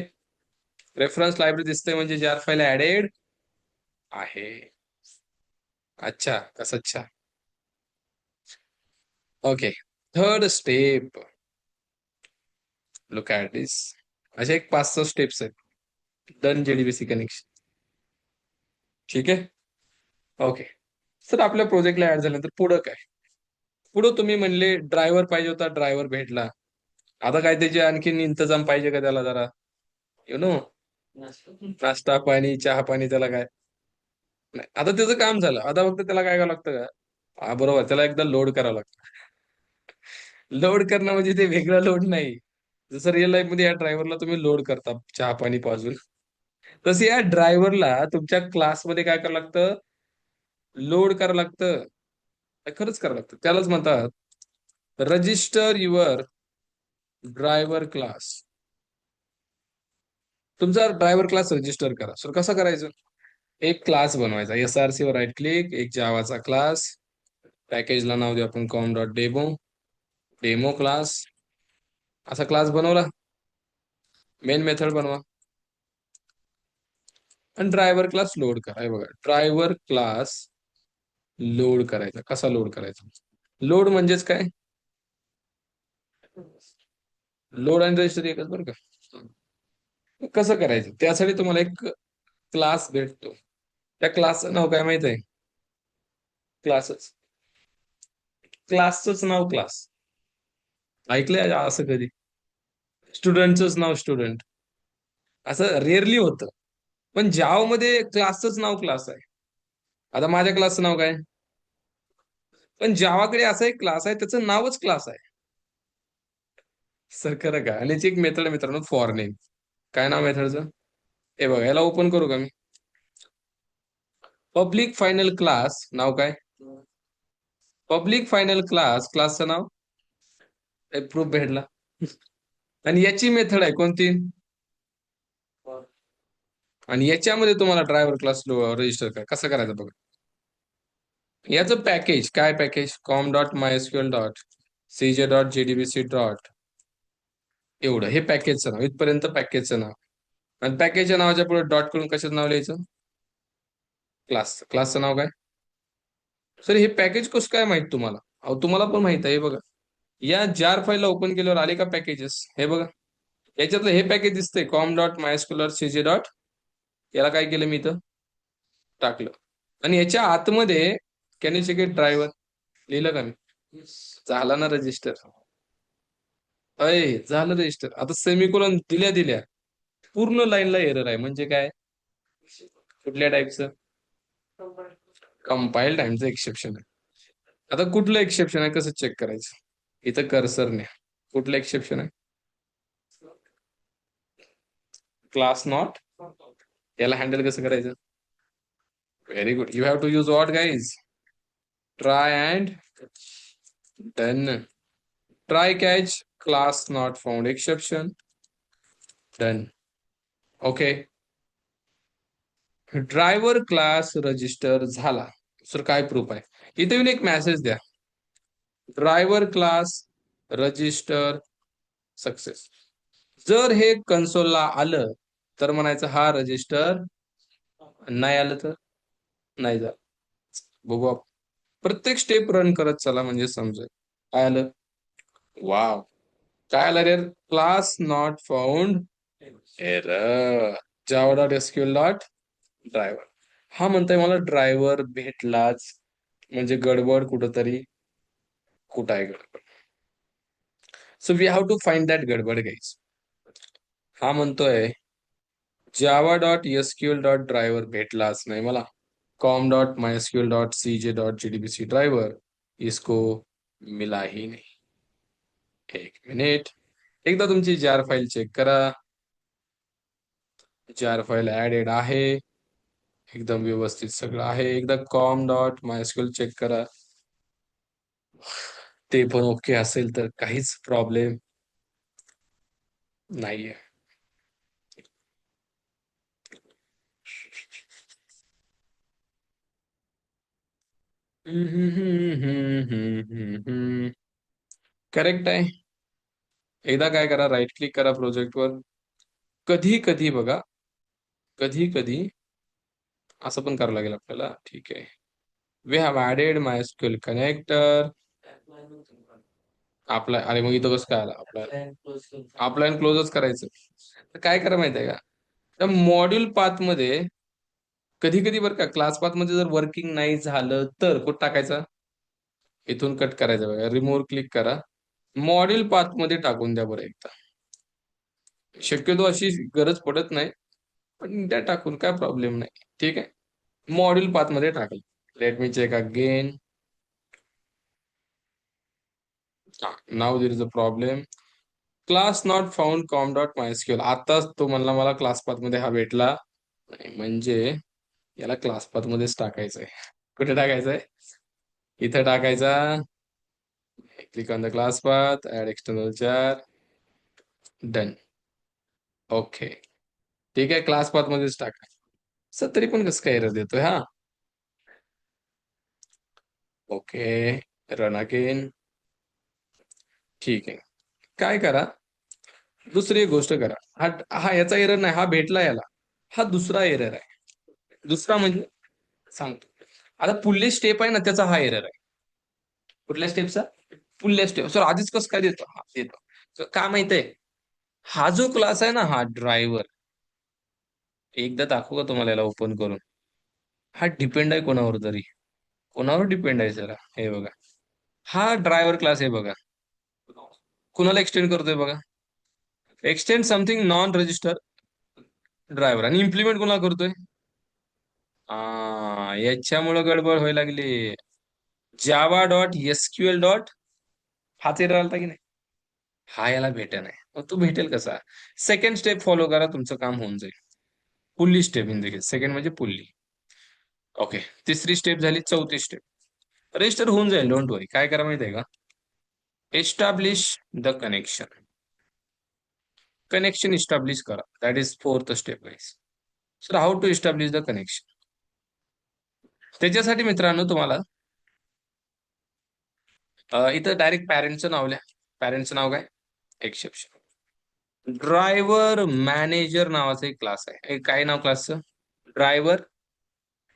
रेफरन्स लायब्ररी दिसते म्हणजे जार फाईल ऍडेड आहे. अच्छा, कसं? अच्छा. Okay. Third step. Look at this. अशा एक 5-6 स्टेप्स आहेत. Done JDBC connection. ठीक आहे. ओके. सर, आपल्या प्रोजेक्टला ऍड झाल्यानंतर पुढं काय? पुढं तुम्ही म्हणले ड्रायव्हर पाहिजे होता, ड्रायव्हर भेटला. आता काय त्याचे आणखीन इंतजाम पाहिजे का त्याला जरा? यु नो, नाश्ता पाणी चहा पाणी त्याला काय नाही. आता त्याचं काम झालं. आता फक्त त्याला काय करावं लागतं का? हा, बरोबर. त्याला एकदा लोड करावं लागतं. लोड करणं म्हणजे ते वेगळं लोड नाही. जसं रिअल लाईफ मध्ये या ड्रायव्हरला तुम्ही लोड करता चहा पाणी पाजून, तसं या ड्रायव्हरला तुमच्या क्लासमध्ये काय करावं लागतं? लोड करावं लागतं. खरंच करावं लागतं. त्यालाच म्हणतात रजिस्टर युअर ड्रायव्हर क्लास. तुमचा ड्रायव्हर क्लास रजिस्टर करा. सर कसं करायचं? एक क्लास बनवायचा. SRC वर राईट क्लिक, एक जावाचा क्लास. पॅकेजला नाव देऊ आपण com dot demo. Demo class. असा क्लास बनवला. मेन मेथड बनवा आणि ड्रायव्हर क्लास लोड करा. हे बघा, ड्रायव्हर क्लास लोड करायचा. कसा लोड करायचा? लोड म्हणजेच काय? लोड आणि रजिस्टर एकच बरं का. कसं करायचं त्यासाठी तुम्हाला एक क्लास भेटतो. त्या क्लासचं नाव काय माहित आहे? क्लासच. क्लासच नाव क्लास. ऐकलंय असं कधी? स्टुडंटच नाव स्टुडंट. असं रेअरली होतं. पण जावा मध्ये क्लासच नाव क्लास आहे. आता माझ्या क्लासचं नाव काय? पण जावाकडे असा एक क्लास आहे, त्याचं नावच क्लास आहे. सर खरं का? आणि याची एक मेथड मित्रांनो, फॉर नेम. काय नाव मेथडचं? हे बघा, याला ओपन करू का मी? Public final class. नाव काय? Public final class. क्लासचं नाव प्रूफ भेटला. आणि याची मेथड आहे कोणती? आणि याच्यामध्ये तुम्हाला ड्रायव्हर क्लास रजिस्टर करा. कसं करायचं बघा. याचं पॅकेज काय? Package com dot MySQL dot CJ dot JDBC dot, एवढं हे पॅकेजचं नाव. इथपर्यंत पॅकेजचं नाव. आणि पॅकेजच्या नावाच्या पुढे डॉट करून कशाचं नाव लिहायचं? क्लासचं नाव काय? सर हे पॅकेज कसं काय माहित तुम्हाला? अहो तुम्हाला पण माहित आहे, हे बघा. या जार फाईलला ओपन केल्यावर आले का पॅकेजेस? हे बघा. याच्यातलं हे पॅकेज दिसतंय, com dot MySQL CJ dot. याला काय केलं मी इथं? टाकलं. आणि याच्या आतमध्ये can you check it driver लिहिलं का मी? झाला ना रजिस्टर? अय झालं रजिस्टर. आता सेमिकोलॉन दिल्या दिल्या पूर्ण लाईनला एरर आहे. म्हणजे काय? कुठल्या टाईपचं? कंपाईल टाइमचं एक्सेप्शन आहे. आता कुठलं एक्सेप्शन आहे, कसं चेक करायचं? इथं कर्सरने कुठलं एक्सेप्शन आहे? Class not. याला हँडल कसं करायचं? Very good. You have to use what guys? Try and done. Try catch class not found exception. Done. Okay. Driver class register झाला. सर काय प्रूफ आहे? इथे येऊन एक मेसेज द्या, ड्रायव्हर क्लास रजिस्टर सक्सेस. जर हे कन्सोलला आलं तर म्हणायचं हा रजिस्टर, नाही आलं तर नाही झालं. बघू आपण. प्रत्येक स्टेप रन करत चला म्हणजे समजेल. काय आलं? वाव. काय आलं रे? Class not found error. Java dot SQL dot driver. हा म्हणताय मला ड्रायव्हर भेटलाच, म्हणजे गडबड कुठंतरी. कुठं आहे गडबड? So we have to find that गडबड गाईज. हा म्हणतोय Java dot SQL dot driver भेटलाच नाही मला. Com dot MySQL dot CJ dot JDBC driver इसको मिला ही नाही. एक मिनिट. एकदा तुमची जार फाईल चेक करा. जार फाईल ऍडेड आहे, एकदम व्यवस्थित सगळं आहे. एकदा कॉम डॉट मायस्क्यूएल चेक करा, ते पण ओके असेल तर काहीच प्रॉब्लेम नाहीये. करेक्ट आहे. एकदा काय करा, राईट क्लिक करा प्रोजेक्टवर. कधी कधी बघा, कधी कधी असं पण करावं लागेल आपल्याला. ठीक आहे. We have added MySQL connector. आपला, अरे मग इथं कसं काय आलं? आपला क्लोजच करायचं. तर काय करा माहिती आहे का, त्या मॉड्यूल पाथ मध्ये कधी कधी बरं का, क्लास पाथ मध्ये जर वर्किंग नाही झालं तर कुठं टाकायचं? इथून कट करायचं बघा, रिमूव्ह क्लिक करा, मॉड्यूल पाथ मध्ये टाकून द्या बरं एकदा. शक्यतो अशी गरज पडत नाही, पण त्या टाकून काय प्रॉब्लेम नाही. ठीक आहे. मॉड्यूल पाथ मध्ये टाकलं. Let me check again. Now there is a problem. Class not found com dot MySQL. आताच तो म्हणला मला क्लास पाथ मध्ये हा भेटला नाही, म्हणजे याला क्लास पाथ मध्येच टाकायचंय. कुठे टाकायचंय? इथं टाकायचा. Click on the class path, add external jar. Done. Okay. ठीक आहे, क्लास पाथ मध्येच टाका. सर तरी पण कसं काय एरर देतोय हा? ओके. Run again. ठीक आहे. काय करा, दुसरी एक गोष्ट करा. हा हा याचा एरर नाही, हा भेटला याला. हा दुसरा एरर आहे. दुसरा म्हणजे सांगतो. आता पुढली स्टेप आहे ना, त्याचा हा एरर आहे. कुठल्या स्टेपचा? पुढल्या स्टेप. सर आधीच कसं काय देतो? हा देतो. So, का माहितीये, हा जो क्लास आहे ना, हा ड्रायव्हर, एकदा दाखवू का तुम्हाला याला ओपन करून? हा डिपेंड आहे कोणावर तरी. कोणावर डिपेंड आहे जरा? हे बघा, हा ड्रायव्हर क्लास आहे बघा. कुणाला एक्सटेंड करतोय बघा? Extend something non register driver. आणि इम्प्लिमेंट कोणाला करतोय? याच्यामुळे गडबड व्हायला लागली. जावा डॉट एसक्यूएल डॉट. हाच एरर आलता की नाही? हा याला भेटे नाही, मग तो भेटेल कसा? सेकंड स्टेप फॉलो करा, तुमचं काम होऊन जाईल. पुल्ली स्टेप इन देखील सेकंड म्हणजे पुल्ली. ओके. तिसरी स्टेप झाली. चौथी स्टेप रजिस्टर होऊन जाईल, डोंट वरी. काय करा माहिती आहे का, establish the connection. Connection establish करा. That is fourth step guys. Sir how to establish the connection? त्याच्यासाठी मित्रांनो तुम्हाला इथं डायरेक्ट पॅरेंटचं नाव लिहा. पॅरेंटचं नाव काय? एक्सेप्शन. ड्रायव्हर मॅनेजर नावाचा एक क्लास आहे. काय नाव क्लासचं? Driver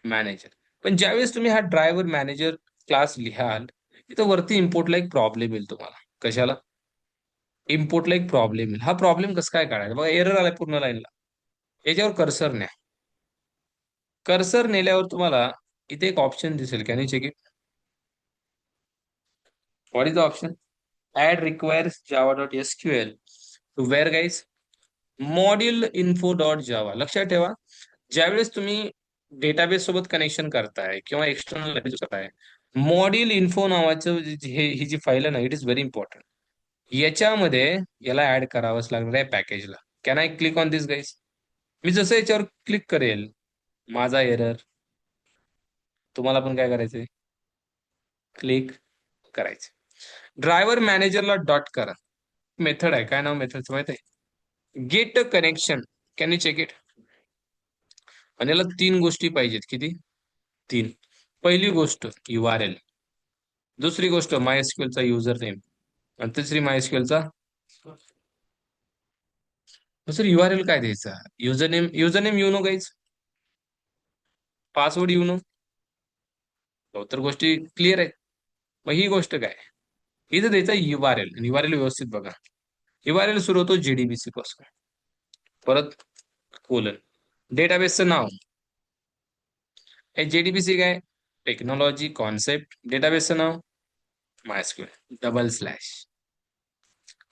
manager. पण ज्यावेळेस तुम्ही हा ड्रायव्हर मॅनेजर क्लास लिहाल, तिथं वरती इम्पोर्टला एक प्रॉब्लेम येईल तुम्हाला. कशाला? इम्पोर्टला एक प्रॉब्लेम येईल. हा प्रॉब्लेम कसं काय काढायचा? बघा, एरर आलाय पूर्ण लाईनला. याच्यावर कर्सर न्या. कर्सर नेल्यावर तुम्हाला इथे एक ऑप्शन दिसेल. Can you check it? What is the option? Add requires Java dot SQL to where guys module info dot Java. लक्षात ठेवा, ज्यावेळेस तुम्ही डेटाबेस सोबत कनेक्शन करताय किंवा एक्सटर्नल करताय, मॉड्यूल इन्फो नावाचं ही जी फाईल आहे ना, इट इज व्हेरी इम्पॉर्टंट. याच्यामध्ये याला ऍड करावंच लागणार आहे पॅकेजला. Can I click on this guys? मी जसं याच्यावर क्लिक करेल, माझा एरर. तुम्हाला पण काय करायचंय? क्लिक करायचं. ड्रायव्हर मॅनेजरला डॉट करा. मेथड आहे. काय नाव मेथडचं माहिती आहे? Get connection. Can you check it? आणि याला तीन गोष्टी पाहिजेत. किती? तीन. पहिली गोष्ट URL, दुसरी गोष्ट MySQL चा युजर नेम, आणि तिसरी MySQL चा. सर URL काय द्यायचा? User name you know guys, password you know. तर गोष्टी क्लिअर आहेत. मग ही गोष्ट काय? इथं द्यायचा URL, आणि URL व्यवस्थित बघा. URL सुरू होतो JDBC पासून, परत कोलन, डेटाबेसचं नाव. हे JDBC काय? Technology concept. डेटाबेसचं नाव MySQL double slash.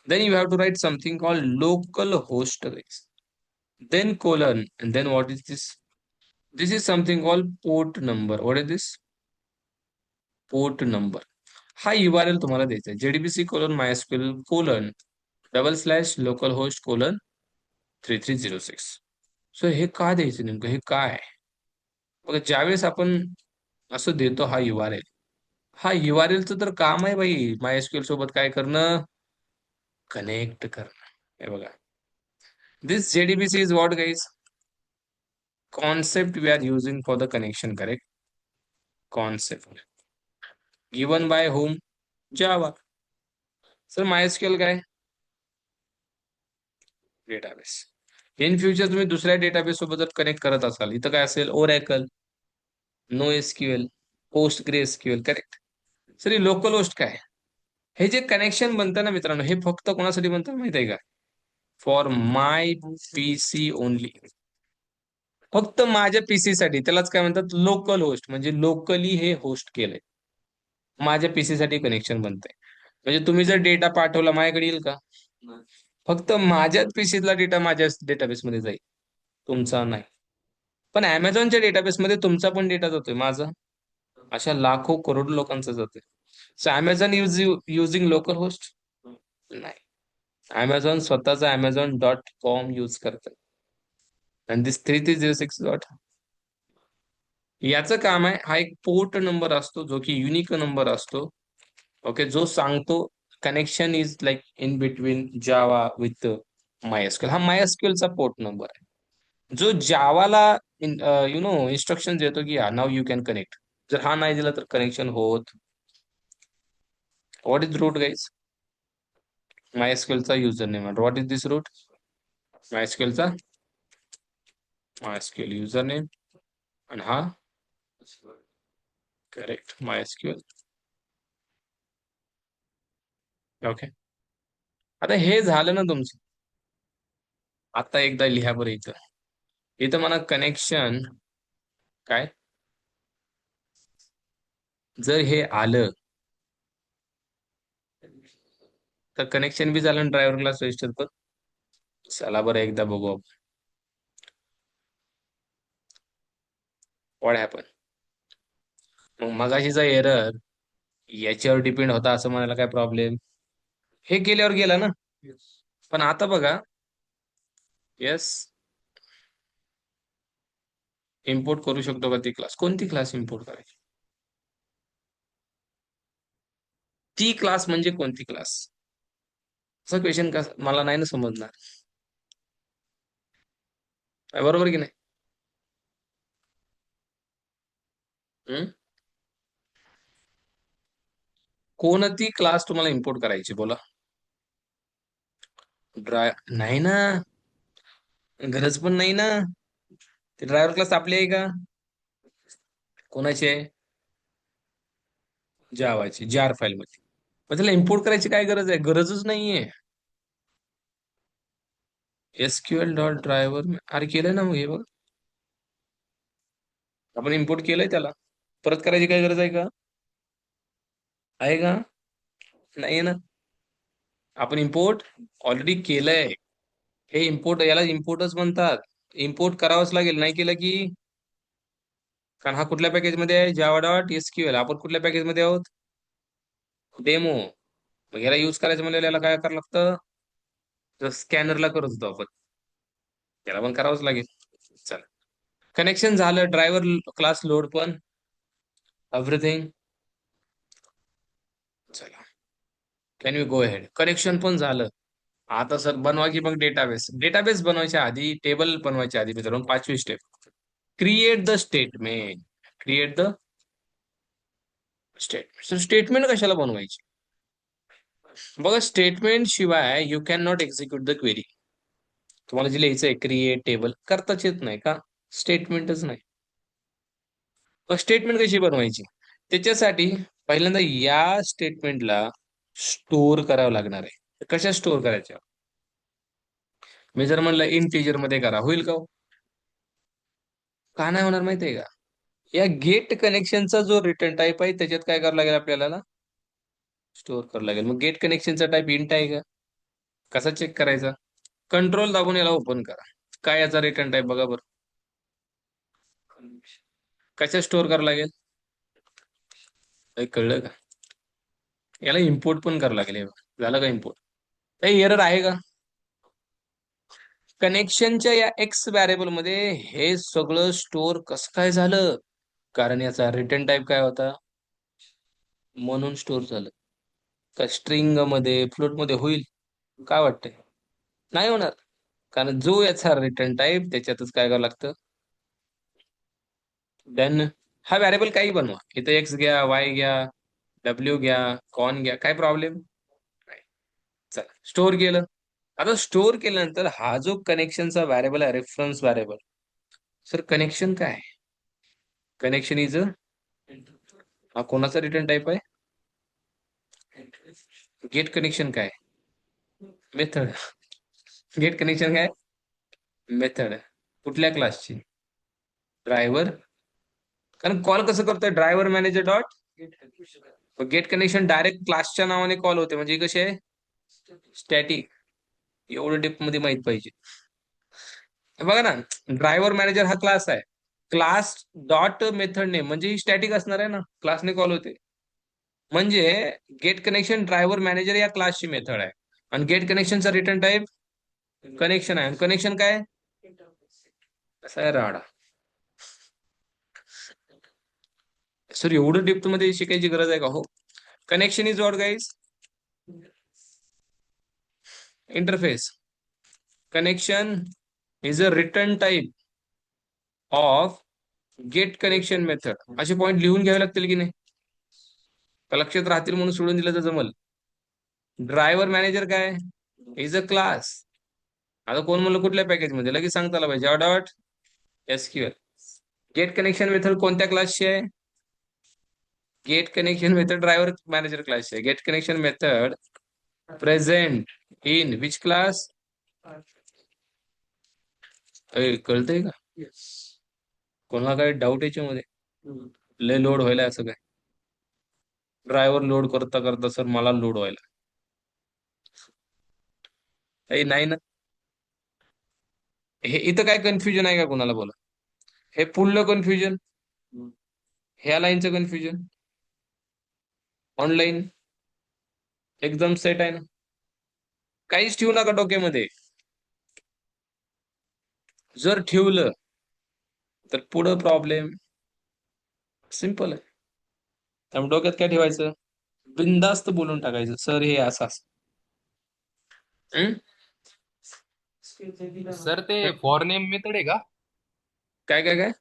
Then you have to write something called local host guys. Then colon, and then what is this? This is something called port number. What is this? Port number. हा URL तुम्हाला द्यायचा आहे. JDBC colon MySQL colon double slash local host colon 3306. So हे का द्यायचं नेमकं? हे काय आहे? बघा, ज्यावेळेस आपण असं देतो हा URL, हा URLचं तर काम आहे भाई MySQL सोबत काय करणं? कनेक्ट करणं. हे बघा, दिस JDBC is what guys? Concept we are using for the connection, correct? Concept given by whom? Java. Sir MySQL काय? डेटाबेस. इन फ्युचर तुम्ही दुसऱ्या डेटाबेस सोबत जर कनेक्ट करत असाल, इथं काय असेल? Oracle, no SQL, PostgreSQL SQL, correct. Sir local host काय? हे जे कनेक्शन बनतं ना मित्रांनो, हे फक्त कोणासाठी बनतं माहिती आहे का? For my PC only. फक्त माझ्या PC साठी. त्यालाच काय म्हणतात? Local host. म्हणजे लोकली हे होस्ट केलंय. माझ्या PC साठी कनेक्शन बनतंय. म्हणजे तुम्ही जर डेटा पाठवला, माझ्याकडे येईल का? फक्त माझ्याच पीसीतला डेटा माझ्या डेटाबेसमध्ये जाईल, तुमचा नाही. पण Amazonच्या डेटाबेसमध्ये तुमचा पण डेटा जातोय, माझा. अशा लाखो करोडो लोकांचा जातोय. So Amazon using local host? नाही. Amazon स्वतःचा Amazon.com यूज करतं. आणि दिस 3306 डॉट, याचं काम आहे, हा एक पोर्ट नंबर असतो जो की युनिक नंबर असतो. ओके, जो सांगतो connection is like in between Java with MySQL. हा MySQL चा पोर्ट नंबर आहे, जो जावाला इन्स्ट्रक्शन देतो की नाव यू कॅन कनेक्ट. जर हा नाही दिला तर कनेक्शन होत. What is root guys? MySQL चा user name. What is this root? MySQL चा MySQL युजर नेम. आणि हा करेक्ट MySQL. ओके, आता हे झालं ना तुमचं. आता एकदा लिहा बरं इथं. इथं म्हणा कनेक्शन काय? जर हे आलं तर कनेक्शन बी झालं, ड्रायव्हर क्लास रजिस्टर पण. चला बरं एकदा बघू आपण. What happen? मग मगाशीचा एरर याच्यावर डिपेंड होता असं म्हणायला काय प्रॉब्लेम? हे केल्यावर गेला ना. पण आता बघा, येस, इम्पोर्ट करू शकतो का ती क्लास? कोणती क्लास इम्पोर्ट करायची? ती क्लास म्हणजे कोणती क्लास? असा क्वेश्चन का मला नाही ना समजणार. बरोबर की नाही? हम्म? कोणती क्लास तुम्हाला इम्पोर्ट करायची बोला? नाही ना, गरज पण नाही ना. ते ड्रायव्हर क्लास आपली आहे का? कोणाची आहे? जावाची, जार फाईल मध्ये. मग त्याला इम्पोर्ट करायची काय गरज आहे? गरजच नाहीये. एसक्यूएल डॉट ड्रायव्हर अरे केलंय ना मग हे बघ. आपण इम्पोर्ट केलंय त्याला. परत करायची काय गरज आहे का? आहे का? नाहीये ना. आपण इम्पोर्ट ऑलरेडी केलंय. हे इम्पोर्ट, याला इम्पोर्टच म्हणतात. इम्पोर्ट करावंच लागेल, नाही केलं की. कारण हा कुठल्या पॅकेजमध्ये आहे? जावा डॉट एसक्यूएल. आपण कुठल्या पॅकेजमध्ये आहोत? डेमो. मग याला युज करायचं म्हणजे याला काय करावं लागतं? जर स्कॅनरला करत होतो आपण, त्याला पण करावंच लागेल. चला, कनेक्शन झालं, ड्रायव्हर क्लास लोड पण, एव्हरीथिंग. चला, can you go head. Connection पण झालं. आता सर बनवा की मग डेटाबेस. डेटाबेस बनवायच्या आधी, टेबल बनवायच्या आधी मित्रांनो, 5वी step, create the statement. Create the statement. Sir statement कशाला बनवायची? बघा, स्टेटमेंट शिवाय you can not execute the query. तुम्हाला जे लिहायचंय क्रिएट टेबल करताच येत नाही का? स्टेटमेंटच नाही. मग स्टेटमेंट कशी बनवायची? त्याच्यासाठी पहिल्यांदा या स्टेटमेंटला स्टोअर करावं लागणार आहे. कशा स्टोअर करायच्या? मी जर म्हणलं इंटिजर मध्ये करा, होईल का हो? का नाही होणार माहितीये का? या गेट कनेक्शनचा जो रिटर्न टाईप आहे त्याच्यात काय करावं लागेल आपल्याला? स्टोअर करावं लागेल. मग गेट कनेक्शनचा टाईप इंट आहे का? कसा चेक करायचा? कंट्रोल दाबून याला ओपन करा. काय याचा रिटर्न टाईप बघा बरं. कशा स्टोअर करावं लागेल? काही कळलं का? याला इम्पोर्ट पण करावं लागेल. हे बघा. झालं का इम्पोर्ट? काही एरर आहे का? कनेक्शनच्या या एक्स व्हेरिएबल मध्ये हे सगळं स्टोअर कसं काय झालं? कारण याचा रिटर्न टाईप काय होता? म्हणून स्टोअर झालं. का स्ट्रिंग मध्ये, फ्लोट मध्ये होईल? काय वाटतंय? नाही होणार. कारण जो याचा रिटर्न टाईप त्याच्यातच काय करावं लागतं? देन हा व्हेरिएबल काही बनवा. इथं एक्स घ्या, वाय घ्या, डब्ल्यू घ्या, कॉन घ्या, काय प्रॉब्लेम नाही. चला, स्टोअर केलं. आता स्टोअर केल्यानंतर हा जो कनेक्शनचा व्हेरिएबल आहे, रेफरन्स व्हेरिएबल. सर कनेक्शन काय आहे? कनेक्शन इज हा कोणाचा रिटर्न टाईप आहे? गेट कनेक्शन काय? मेथड. गेट कनेक्शन काय? मेथड. कुठल्या क्लासची? ड्रायव्हर. कारण कॉल कसं करतोय? Driver manager dot get connection direct क्लासच्या नावाने कॉल होते. म्हणजे कशी आहे? स्टॅटिक. एवढं डिप मध्ये माहित पाहिजे. हे बघा ना, ड्रायव्हर मॅनेजर हा क्लास आहे. क्लास डॉट मेथड नेम म्हणजे ही स्टॅटिक असणार आहे ना, क्लासने कॉल होते. म्हणजे गेट कनेक्शन ड्रायव्हर मॅनेजर या क्लासची मेथड आहे. आणि गेट कनेक्शनचा रिटर्न टाईप कनेक्शन आहे. आणि कनेक्शन काय? असं आहे राडा. सर एवढं डिप्थ मध्ये शिकायची गरज आहे का हो? Connection is what guys? Interface. Connection is a return type of get connection method. असे पॉईंट लिहून घ्यावे लागतील की नाही? का लक्षात राहतील म्हणून सोडून दिलं तर जमल? ड्रायव्हर मॅनेजर काय? Is a class. आता कोण म्हणलं कुठल्या पॅकेज मध्ये, लगेच सांगता आलं पाहिजे. Dot SQL. Get connection method कोणत्या क्लासची आहे? Get connection method driver manager क्लासची आहे. Get connection method present in which class? कळतंय का? कोणाला काय डाऊट याच्यामध्ये? लय लोड व्हायला असं काय? ड्रायव्हर लोड करता करता सर मला लोड व्हायला. नाही ना. हे इथं काय कन्फ्युजन आहे का कोणाला? बोला. हे पूर्ण कन्फ्युजन, ह्या लाईनचं कन्फ्युजन, ऑनलाईन एकदम सेट आहे ना. काहीच ठेवू नका डोक्यामध्ये. जर ठेवलं तर पुढं प्रॉब्लेम. सिंपल आहे. त्यामुळे डोक्यात काय ठेवायचं? बिनधास्त बोलून टाकायचं, सर हे असं असं. हं? सर ते फॉर नेम मेथड आहे का? काय काय काय?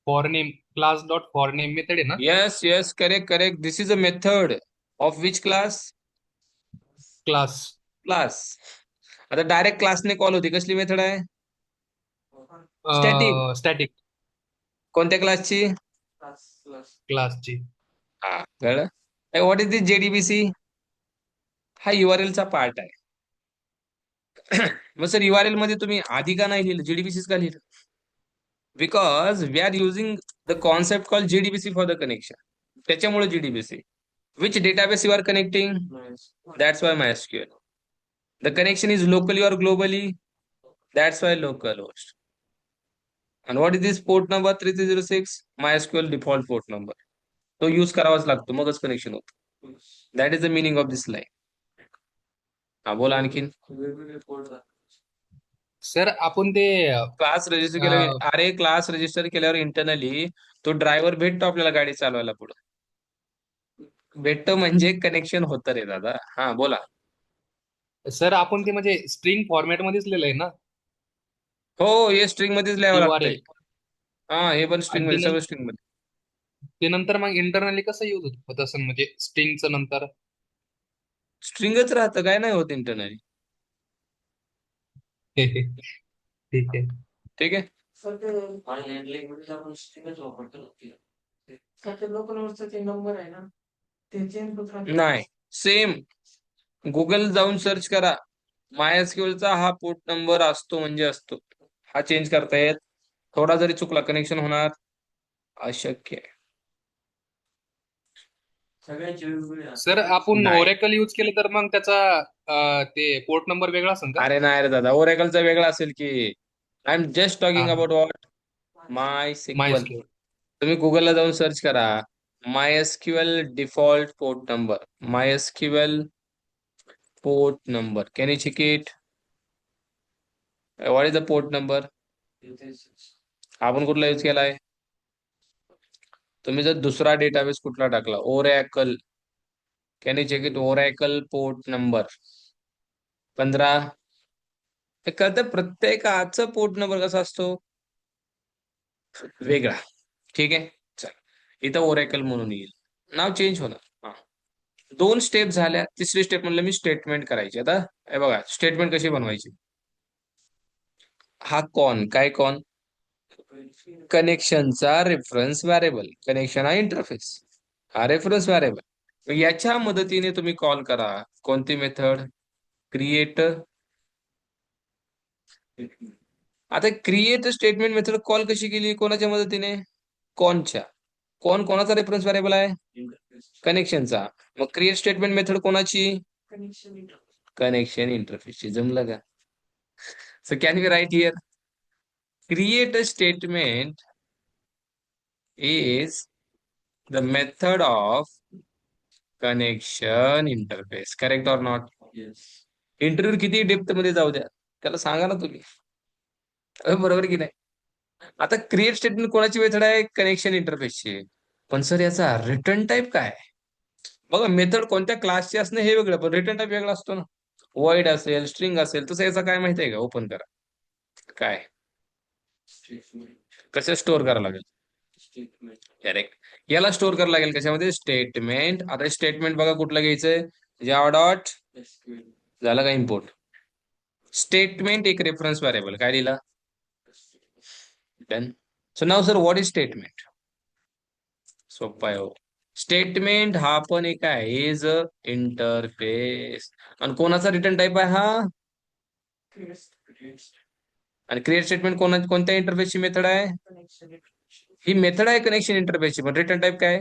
For name, class dot for name method आहे ना? Yes yes, correct correct. This is a method of which class? Class. Class. आता डायरेक्ट क्लासने कॉल होती, कसली मेथड आहे? स्टॅटिक. स्टॅटिक. कोणत्या क्लासची? क्लासची. हा कळलं. What is this JDBC? हा URL चा पार्ट आहे. मग सर URL मध्ये तुम्ही आधी का नाही लिहिलं, जेडीबीसी का लिहिलं? Because we are using the concept call JDBC for the connection. त्याच्यामुळे JDBC. Which database you are connecting? That's why MySQL. The connection is locally or globally? That's why localhost. And what is this port number 3306? MySQL default port number. तो use करावाच लागतो, मगच connection होतं. That is the meaning of this line. हा बोला आणखीन. वेगवेगळे port sir आपण ते क्लास रजिस्टर केल्यावर, अरे क्लास रजिस्टर केल्यावर इंटरनली तो ड्रायव्हर भेटतो आपल्याला गाडी चालवायला पुढे. भेटतो म्हणजे कनेक्शन होतं रे दादा. हा बोला. सर आपण ते म्हणजे स्ट्रिंग फॉर्मॅट मध्येच लिहिलंय ना हो, हे स्ट्रिंग मध्येच लिहावं लागतंय. URL. हा, हे पण स्ट्रिंग आणि मध्ये, सगळं स्ट्रिंग मध्ये. ते नंतर मग इंटरनली कसं यूज होत असं म्हणजे स्ट्रिंगचं नंतर. स्ट्रिंगच राहतं, काय नाही होत इंटरनली. ठीक आहे. ठीक आहे. सर ते ऑनलाईन लँग्वेज आपण स्ट्रिंगच वापरतो ना. सर ते लोकल वरचा ते नंबर आहे ना, ते चेंज होत राहतो. नाही, सेम गुगल जाऊन सर्च करा. MySQL चा हा पोर्ट नंबर असतो म्हणजे असतो. हा चेंज करता येत. थोडा जरी चुकला कनेक्शन होणार अशक्य आहे. सगळ्यांचे वेगवेगळे सर असतात. आपण नाही. ओरेकल यूज केलं तर मग त्याचा ते पोर्ट नंबर वेगळा असेल का? अरे नाही रे दादा, ओरेकलचा वेगळा असेल की. आय एम जस्ट हा टॉकिंग हा. About what MySQL. MySQL. तुम्ही गुगलला जाऊन सर्च करा. MySQL default port number. MySQL port number. Can you check it? What is the port number? आपण कुठला यूज केलाय? तुम्ही जर दुसरा डेटाबेस कुठला टाकला, Oracle, can you check it? Oracle port number 15. हे कळतं, प्रत्येकाचा पोर्ट नंबर कसा असतो, वेगळा. ठीक आहे, चल. इथं ओरॅकल म्हणून येईल, नाव चेंज होणार. हा, 2 स्टेप झाल्या. तिसरी स्टेप म्हणलं मी स्टेटमेंट करायची. आता हे बघा, स्टेटमेंट कशी बनवायची. हा काय कनेक्शनचा रेफरन्स व्हेरिएबल. कनेक्शन हा इंटरफेस, हा रेफरन्स व्हेरिएबल. याच्या मदतीने तुम्ही कॉल करा कोणती मेथड? क्रिएट. आता क्रिएट स्टेटमेंट मेथड कॉल कशी केली, कोणाच्या मदतीने? कोणाचा रेफरन्स व्हेरिएबल आहे? कनेक्शनचा. मग क्रिएट स्टेटमेंट मेथड कोणाची? कनेक्शन इंटरफेसची. जमलं का? So can we write here, create a statement is the method of connection interface. Correct or not? Interview किती डेप्थ मध्ये जाऊ द्या, त्याला सांगा ना तुम्ही. बरोबर की नाही? आता क्रिएट स्टेटमेंट कोणाची मेथड आहे? कनेक्शन इंटरफेसची. पण सर याचा रिटर्न टाईप काय? बघा, मेथड कोणत्या क्लासची असणे हे वेगळं, पण रिटर्न टाईप वेगळा असतो ना. वॉइड असेल, स्ट्रिंग असेल, तसं याचा काय माहिती आहे का? ओपन करा. काय कसं स्टोअर करावं लागेल? करेक्ट. याला स्टोअर करावं लागेल कशामध्ये? स्टेटमेंट. आता स्टेटमेंट बघा कुठलं घ्यायचंय? Java dot. झालं का इम्पोर्ट? स्टेटमेंट एक रेफरन्स व्हेरिएबल. काय दिला? Done. So now sir, what is statement? सोपा आहे हो. स्टेटमेंट हा पण एक आहे, इज इंटरफेस. आणि कोणाचा रिटर्न टाईप आहे हा? आणि क्रिएट स्टेटमेंट कोणत्या इंटरफेसची मेथड आहे? ही मेथड आहे कनेक्शन इंटरफेसची, पण रिटर्न टाईप काय?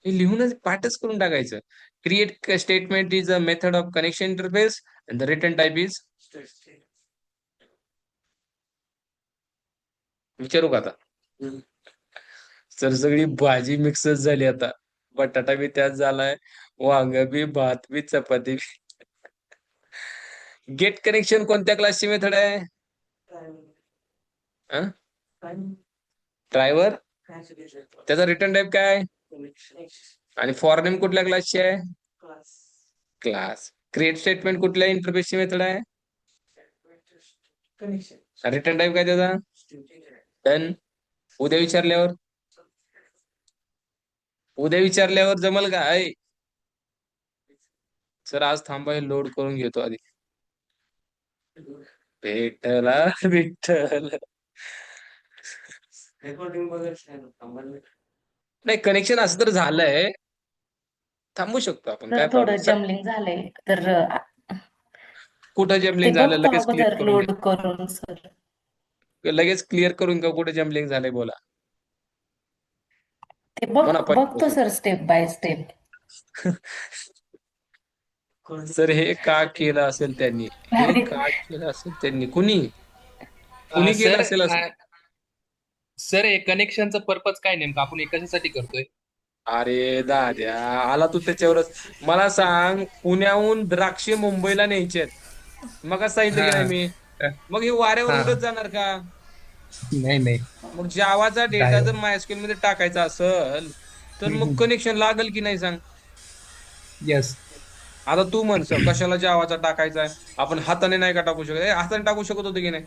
हे लिहूनच पाठच करून टाकायचं. Create statement is a method of connection interface and the return type is. विचारू का आता? सर सगळी भाजी मिक्सच झाली आता. बटाटा बी त्यात झालाय, वांग बी, भात बी, चपाती बी. गेट कनेक्शन कोणत्या क्लासची मेथड आहे? ड्रायव्हर. त्याचा रिटर्न टाईप काय? आणि फॉर नेम कुठल्या क्लासची आहे? क्लास. क्रिएट स्टेटमेंट कुठल्या इंटरफेसची मेथड आहे? रिटर्न टाईप काय त्याचा? डन. उद्या विचारल्यावर जमल का? सर आज थांबा, हे लोड करून घेतो आधी. भेटला विठ्ठल. रेकॉर्डिंग बघायचं नाही ना, थांबायला. नाही, कनेक्शन असं तर झालंय, थांबू शकतो आपण, जर काय थोडं प्रॉब्लेम. जमलिंग झालंय तर कुठं ते जमलिंग झालं बघतो लगेच क्लिअर अगोदर करून लोड करून सर. घ्या, लगेच क्लिअर करून का कुठे जमलिंग झालंय बोला. ते म्हणा बघतो पहिल्यापासून. Sir step by step. Sir हे का केलं असेल त्यांनी, हे का केलं असेल त्यांनी, कुणी कुणी केलं सर असेल असं. सर हे कनेक्शनचा पर्पज काय नेमकं, आपण हे कशासाठी करतोय? अरे दाद्या, आला तू त्याच्यावरच. मला सांग, पुण्याहून द्राक्षे मुंबईला न्यायचे मग सांगितलं हा की नाही मी. मग हे वाऱ्यावर हा उडत जाणार का? नाही नाही मग जावाचा डेटा ड्रायव्हर. जर MySQL मध्ये टाकायचा असेल तर मग कनेक्शन लागल की नाही सांग. येस. आता तू म्हण सर, कशाला जावाचा टाकायचा आहे, आपण हाताने नाही का टाकू शकत? हाताने टाकू शकत होतो की नाही?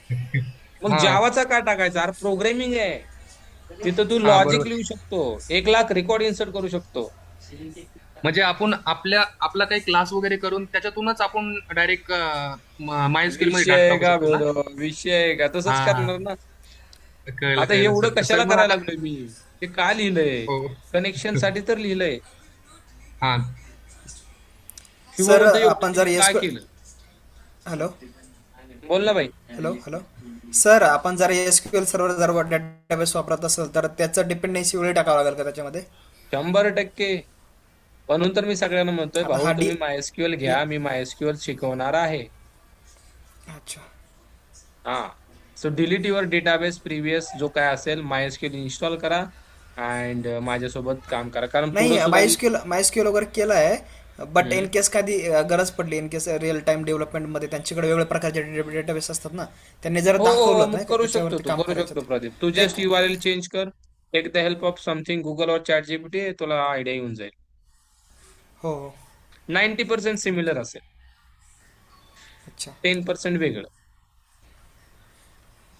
मग हा जावाचा का टाकायचा? अरे प्रोग्रामिंग आहे, तिथं तू हा लॉजिक बरोबर. लिहू शकतो, 1 लाख रेकॉर्ड इन्सर्ट करू शकतो. म्हणजे आपण आपला काही क्लास वगैरे करून त्याच्यातूनच आपण डायरेक्ट माय स्किल मध्ये विषय आहे टाकू का शकतो ना? भेदो, विषय आहे का, तसंच हा करणार ना. कळलं आता कळलं एवढं सर. सर कशाला मग करायला आता लागलोय मी? हे का लिहिलंय? हो. कनेक्शन साठी तर लिहिलंय. हा शिव सर म्हणतो आपण एवढं जर का एस केलं. हॅलो बोल ना भाई. हॅलो हॅलो सर, आपण जर SQL सर्व्हर जर डेटाबेस वापरत असेल तर त्याचं डिपेंडन्सी वेळी टाकावं लागेल का त्याच्यामध्ये? 100%. म्हणून तर मी सगळ्यांना म्हणतोय, आता भाऊ हा डी तुम्ही MySQL डी घ्या, मी MySQL शिकवणार आहे. अच्छा. हा. So delete your database previous, जो काय असेल MySQL इन्स्टॉल करा अँड माझ्यासोबत काम करा, कारण पुढे नाही, सुद्धा मी. मायस्क्यूएल वगैरे केलं आहे, बट हम्म. इन केस कधी गरज पडली, इन केस रिअल टाइम डेव्हलपमेंटमध्ये त्यांच्याकडे वेगवेगळ्या प्रकारचे डेटाबेस असतात ना, त्यांनी जर हो हो हो, दाखवलं मग नाही का करू शकतो, त्याच्यावरती तू काम करू करायचं शकतो तर प्रदीप. तू ते जस्ट URL चेंज कर, take the help of something Google और चॅट जीपीटी, तुला आयडिया येऊन जाईल. हो हो. 90% सिमिलर असेल, अच्छा, 10% वेगळं.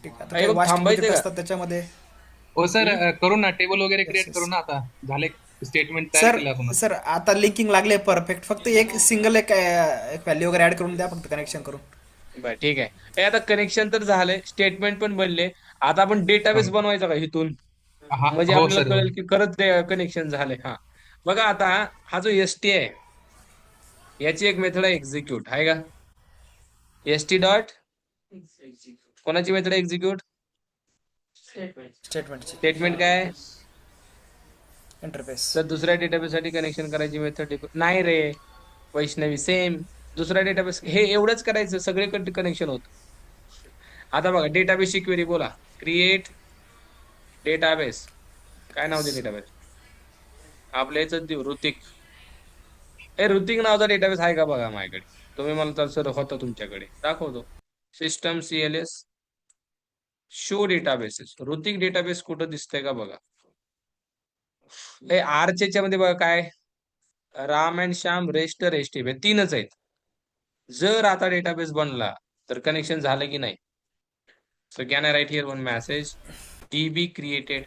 ठीक आहे. आता हे काही बघ, वास्ट थांबायचंय प्रोजेक्ट का? असतात त्याच्यामध्ये. हो सर, हम्म? करू ना, टेबल वगैरे येस क्रिएट करू येस. ना. आता झाले, स्टेटमेंट तयार सर केलं आपण. सर आता लिंकिंग लागले परफेक्ट, फक्त एक सिंगल एक व्हॅल्यू वगैरे ऍड करून द्या, फक्त कनेक्शन करून. बरं ठीक आहे. हे आता कनेक्शन तर झालंय, स्टेटमेंट पण बनले. आता आपण हा डेटाबेस बनवायचा का इथून? हा, म्हणजे हो आपल्याला सर हो. कळेल की खरंच कनेक्शन झालंय. हा, बघा आता, हा जो ST आहे, याची एक मेथड आहे एक्झिक्यूट, आहे का? ST डॉट, कोणाची मेथड एक्झिक्यूट? स्टेटमेंट. स्टेटमेंटची स्टेटमेंट काय? इंटरफेस. तर दुसऱ्या डेटाबेस साठी कनेक्शन करायची मेथड नाही रे वैष्णवी, सेम. दुसऱ्या डेटाबेस हे एवढंच करायचं, सगळे कनेक्शन होत. आता बघा, डेटाबेसची क्वेरी बोला. Create database. काय नाव दे डेटाबेस? आपल्या याच देऊ, ऋतिक. हे ऋतिक नावाचा डेटाबेस आहे का बघा माझ्याकडे. तुम्ही मला तर सर होता तुमच्याकडे, दाखवतो. System CLS show databases, Hrithik database कुठं दिसतंय का बघा. हे आरच्या मध्ये बघा काय, राम अँड श्याम, रेस्ट हे तीनच आहेत. जर आता डेटाबेस बनला तर कनेक्शन झालं की नाही? So can I write here one message, DB created.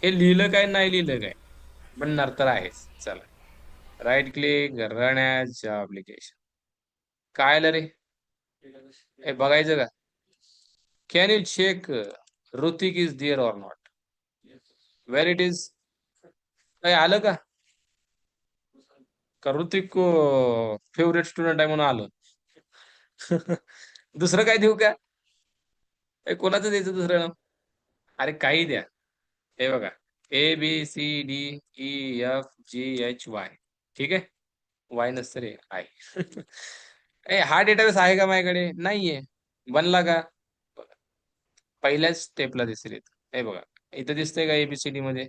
हे लिहिलं काय, नाही लिहिलं काय, बनणार तर आहेच. चला, right click, run as application. काय आलं रे? हे बघायचं का? Can you check Hrithik is there or not? Where it is? काय आलं का? का ऋतिक फेवरेट स्टुडंट आहे म्हणून आलं? दुसरं काय देऊ का? हे कोणाचं द्यायचं दुसरं नाव? अरे काही द्या. हे बघा, ABCDEFGHY. ठीक आहे, वाय नसतं रे, आय. ए, हा डेटाबेस आहे का माझ्याकडे? नाहीये. बनला का? पहिल्याच स्टेपला दिसेल इथं. हे बघा, इथं दिसतंय का ABCD मध्ये?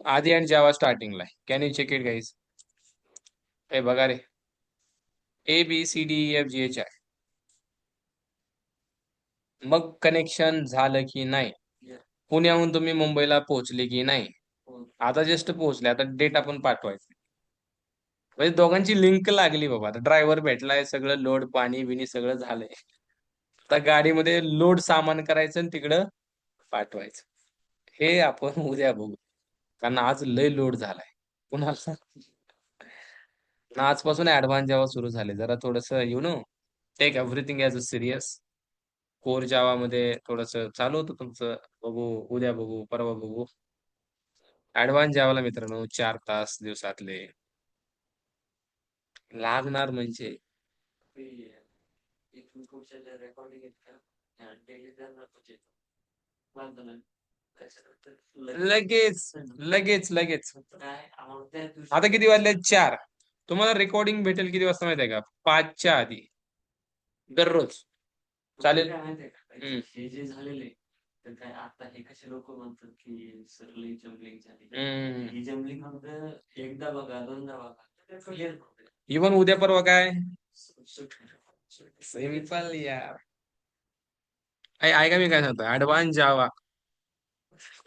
आधी आणि जावा स्टार्टिंगला आहे. Can you check it guys? हे बघा रे, ABCDEFGHI. मग कनेक्शन झालं की नाही? पुण्याहून तुम्ही मुंबईला पोहोचले की नाही? आता जस्ट पोहोचले, आता डेटा पण पाठवायचा. म्हणजे दोघांची लिंक लागली बाबा. आता ड्रायव्हर भेटलाय, सगळं लोड, पाणी बिणी सगळं झालंय. आता गाडीमध्ये लोड सामान करायचं आणि तिकडं पाठवायचं. हे आपण उद्या बघू, कारण आज लय लोड झालाय. कुणाला? आजपासून ऍडव्हान्स जेव्हा सुरू झाले, जरा थोडस take everything as a serious. Core Java मध्ये थोडस चालू होतं तुमचं. बघू, उद्या बघू, परवा बघू. ऍडव्हान्स जावाला मित्रांनो 4 तास दिवसातले लागणार म्हणजे. इथून पुढच्या रेकॉर्डिंग आहेत का डेली त्यांना त्याच्यानंतर लगेच लगेच लगेच. काय आम्हाला त्या दिवशी आता किती वाजले? 4. तुम्हाला रेकॉर्डिंग भेटेल किती वाजता माहिती आहे का? 5च्या आधी दररोज. चालेल. काय माहितीये का हम्म. हे जे झालेले तर काय आता हे कसे लोक म्हणतात की सरली जमलिंग झाली हम्म. ही जमलिंग फक्त एकदा बघा दोनदा बघा क्लिअर इवन उद्या परवा काय सिंपल यार. ऐका मी काय सांगतो, ऍडव्हान्स जावा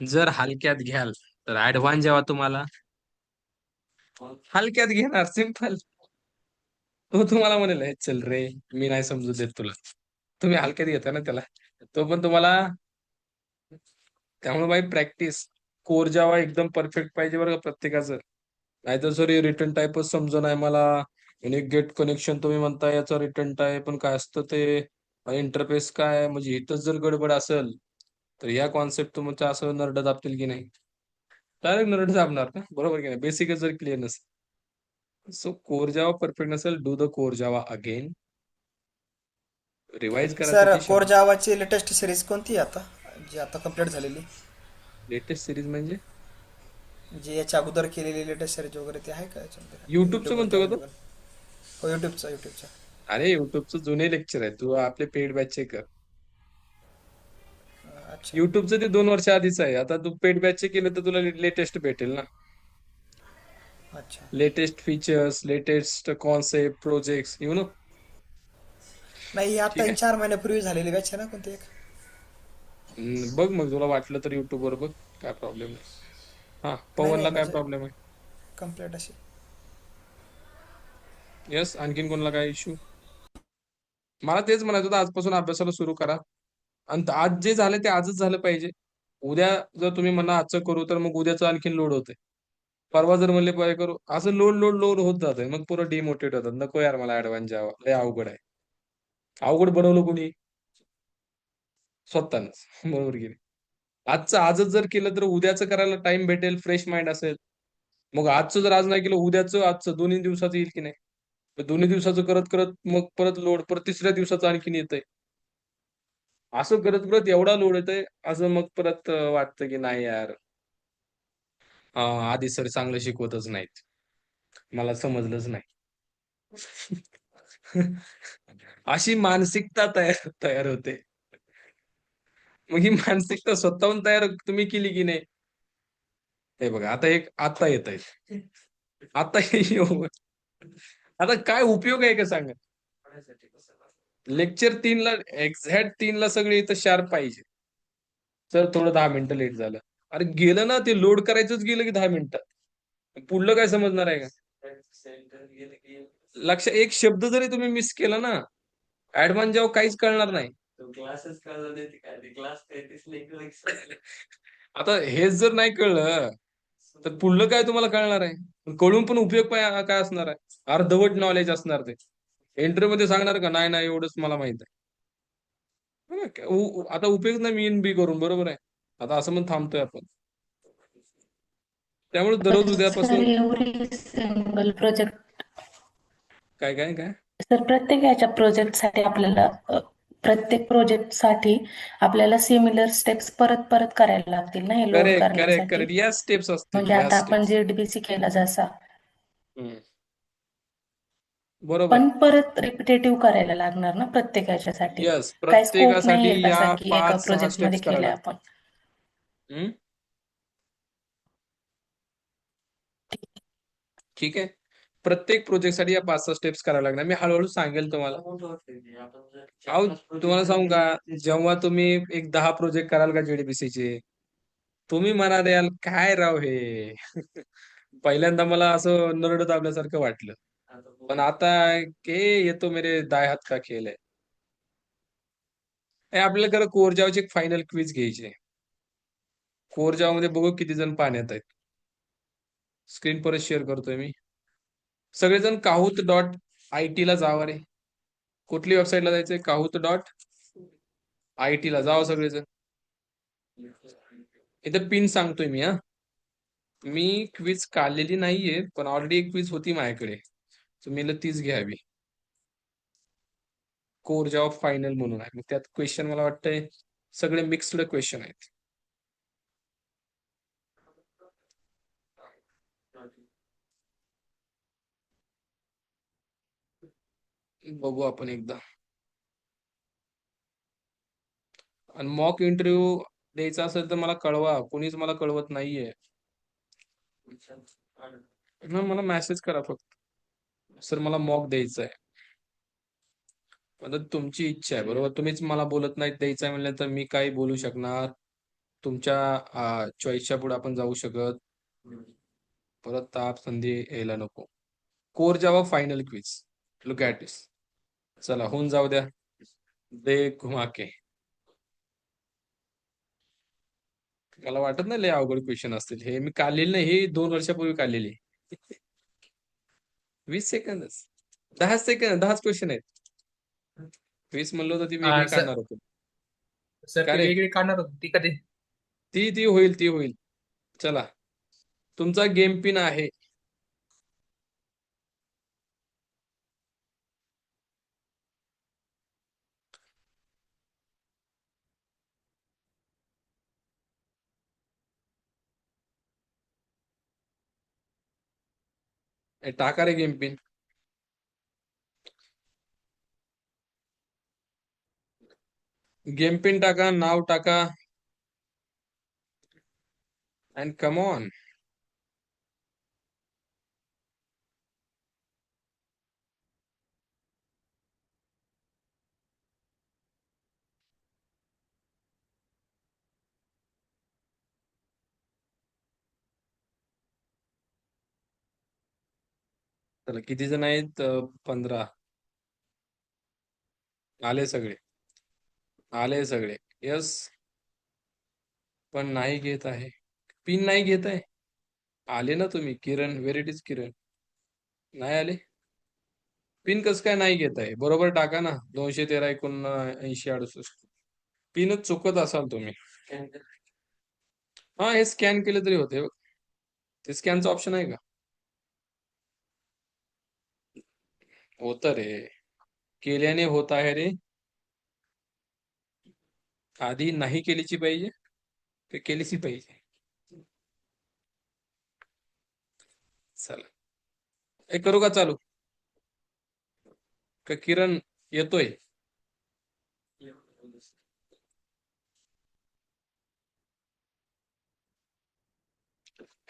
जर हलक्यात घ्याल तर ऍडव्हान्स जावा तुम्हाला हलक्यात घेणार. सिंपल. तो तुम्हाला म्हणेल "हे चल रे, मी नाही समजू देत तुला." तुम्ही हलक्यात घेता ना त्याला, तो पण तुम्हाला. त्यामुळे बाई प्रॅक्टिस. कोर जावा एकदम परफेक्ट पाहिजे बरं का प्रत्येकाचं. नाहीतर सर हे रिटर्न टाईपच समज नाही मला. आणि गेट कनेक्शन तुम्ही म्हणता याचा रिटर्न टाईप पण काय असतं ते, इंटरफेस काय, म्हणजे इथंच जर गडबड असेल तर या कॉन्सेप्ट तुमच्या असं नरड दाबतील की नाही? डायरेक्ट नरड दाबणार ना, बरोबर की नाही? बेसिकच जर क्लिअर नसेल. सो कोर जावा परफेक्ट नसेल, do the core Java again. Revise sir करायसाठी कोर शब्द. जावाची लेटेस्ट सिरीज कोणती आहे आता, जी आता कम्प्लीट झालेली, लेटेस्ट सिरीज म्हणजे जी याच्या अगोदर केलेली लेटेस्ट सिरीज वगैरे ती आहे का याच्यामध्ये युट्यूबचं युट्यूबवरती म्हणतो का तू? अवेलेबल? हो, युट्यूबचा. अरे युट्यूबचं जुने लेक्चर आहे, तू आपले पेड बॅच चेक कर. अच्छा. युट्यूबचं ते 2 वर्ष आधीच आहे. आता तू पेड बॅच केलं तर तुला लेटेस्ट भेटेल ना. अच्छा. Latest features, latest concept, projects, नाही, ही आता ठीक ही आहे. 4 महिन्यापूर्वी झालेली बॅच आहे ना कोणती एक? बघ मग तुला वाटलं तर YouTube वर बघ, काय प्रॉब्लेम नाही. हा, नाही पवनला नाही, काय म्हणजे प्रॉब्लेम आहे? कम्प्लीट अशी. यस, आणखीन कोणाला काय इश्यू? मला तेच म्हणायचं होतं, आजपासून अभ्यासाला सुरू करा. आणि आज जे झालं ते आजच झालं पाहिजे. उद्या जर तुम्ही म्हणा आजचं करू तर मग उद्याचं आणखीन लोड होते. परवा जर म्हणले पाहिजे करू, असं लोड लोड लोड होत जाते, मग पुरं डिमोटिवेट होतात. नको यार मला ऍडव्हान्स जावा, लय अवघड आहे. अवघड बनवलं कोणी? स्वतःच. बरोबर की नाही? आजचं आजच जर केलं तर उद्याचं करायला टाइम भेटेल, फ्रेश माइंड असेल. मग आजचं जर आज नाही केलं, उद्याचं आजचं दोन्ही दिवसाचं येईल की नाही? तर दोन्ही दिवसाचं करत करत मग परत लोड, परत तिसऱ्या दिवसाचं आणखीन येतंय. असं करत करत एवढा लोड येतोय, असं मग परत वाटतं की नाही यार, आधी सर चांगलं शिकवतच नाहीत, मला समजलंच नाही. अशी मानसिकता तयार तयार होते. मग ही मानसिकता स्वतःहून तयार तुम्ही केली की नाही? हे बघा, आता येत आहे. आता हे आता काय उपयोग आहे का सांगा? लेक्चर 3ला, एक्झॅक्ट 3ला सगळे इथं शार्प पाहिजे. सर थोडं 10 मिनिटं लेट झालं. अरे गेलं ना, ते लोड करायचंच गेलं की 10 मिनिटात. पुढलं काय समजणार आहे का? सेंटर गेले की लक्ष, एक शब्द जरी तुम्ही मिस केला ना, ऍडव्हान्स जेव्हा काहीच कळणार नाही. क्लासेस कळलं नाही काय क्लास काय आता हेच जर नाही कळलं तर पुढलं काय तुम्हाला कळणार आहे? कळून पण उपयोग काय असणार आहे? अर्धवट नॉलेज असणार ते. इंटरव्ह्यू मध्ये सांगणार का नाही नाही एवढंच मला माहित आहे. बघा, आता उपयोग नाही मी इन बी करून, बरोबर आहे. आता असं म्हणून थांबतोय आपण. त्यामुळे दररोज पण सर उद्यापासून एवढी सिंगल प्रोजेक्ट, काय काय काय सर प्रत्येकाच्या प्रोजेक्टसाठी आपल्याला प्रत्येक प्रोजेक्टसाठी आपल्याला सिमिलर स्टेप्स परत परत करायला लागतील ना हे लोड करेक्ट करेक्ट करण्यासाठी. करेक्ट, या स्टेप्स असतील, म्हणजे या आता आपण स्टेप्स. जेडीबीसी केला जसा, बरोबर. पण परत रिपिटेटिव्ह करायला लागणार ना प्रत्येकाच्यासाठी. यस, काही स्कोप प्रत्येकासाठी नाहीये या तसा की एका 5-6 प्रोजेक्ट मध्ये स्टेप्स करायला केल्या लागतात. आपण. हम्म, ठीक आहे. प्रत्येक प्रोजेक्टसाठी या 5-6 स्टेप्स करायला लागणार. मी हळूहळू सांगेल तुम्हाला. अहो, तुम्हाला सांगू का, जेव्हा तुम्ही एक 10 प्रोजेक्ट कराल का जेडीबीसीचे, तुम्ही म्हणाल यार काय राव हे. पहिल्यांदा मला असं नरड दाबल्यासारखं वाटलं, पण आता के येतो मेरे दाय हात का खेळ आहे. आपल्याला खरं कोर जावाची एक फायनल क्विज घ्यायची आहे. कोर जावा मध्ये बघू किती जण पाहण्यात आहेत. स्क्रीन परत शेअर करतोय मी. सगळेजण kahoot.it ला जावा रे. कुठली वेबसाईटला जायचंय? kahoot.it. IT ला जावं सगळेजण. इथं पिन सांगतोय मी हा. मी क्विज काढलेली नाहीये, पण ऑलरेडी एक क्विज होती माझ्याकडे. तुम्ही तीच घ्यावी. कोर जॉब फायनल म्हणून आहे. मग त्यात क्वेश्चन मला वाटतंय सगळे मिक्स्ड क्वेश्चन आहेत. बघू आपण एकदा. आणि मॉक इंटरव्ह्यू द्यायचा असेल तर मला कळवा. कोणीच मला कळवत नाहीये. मला मेसेज करा फक्त. सर मला मॉक द्यायचा आहे. आता तुमची इच्छा आहे बरोबर. तुम्हीच मला बोलत नाहीत द्यायचं आहे म्हणलं तर मी काही बोलू शकणार. तुमच्या चॉईसच्या पुढे आपण जाऊ शकत. परत ताप संधी यायला नको. Core Java final quiz. Look at this. चला होऊन जाऊ द्या. दे घुमा के. मला वाटत नाही लय अवघड क्वेश्चन असतील. हे मी काढलेले नाही. हे 2 वर्षापूर्वी काढलेले. 20 सेकंदच. 10 सेकंद 10च क्वेश्चन आहेत. 20 म्हणलं होतं ती वेगळी सर काढणार होतो. सर का ती रे? वेगळी काढणार होती ती कधी? ती होईल ती होईल. चला. तुमचा गेम पिन आहे. टाका रे गेम पिन. गेम पिन टाका, नाव टाका. And come on. चला किती जण आहेत? 15. आले सगळे. आले सगळे. यस. पण नाही घेत आहे. पिन नाही घेत आहे. आले ना तुम्ही. किरण, व्हेर इट इज किरण. नाही आले. पिन कसं काय नाही घेत आहे? बरोबर टाका ना. 213 79 68. पिनच चुकत असाल तुम्ही. हा हे स्कॅन केलं तरी होते. ते स्कॅनचं ऑप्शन आहे का? होतं रे. केल्याने होत आहे रे. आधी नाही केलीची पाहिजे ते केलीची पाहिजे. चला. हे करू का चालू? का किरण येतोय?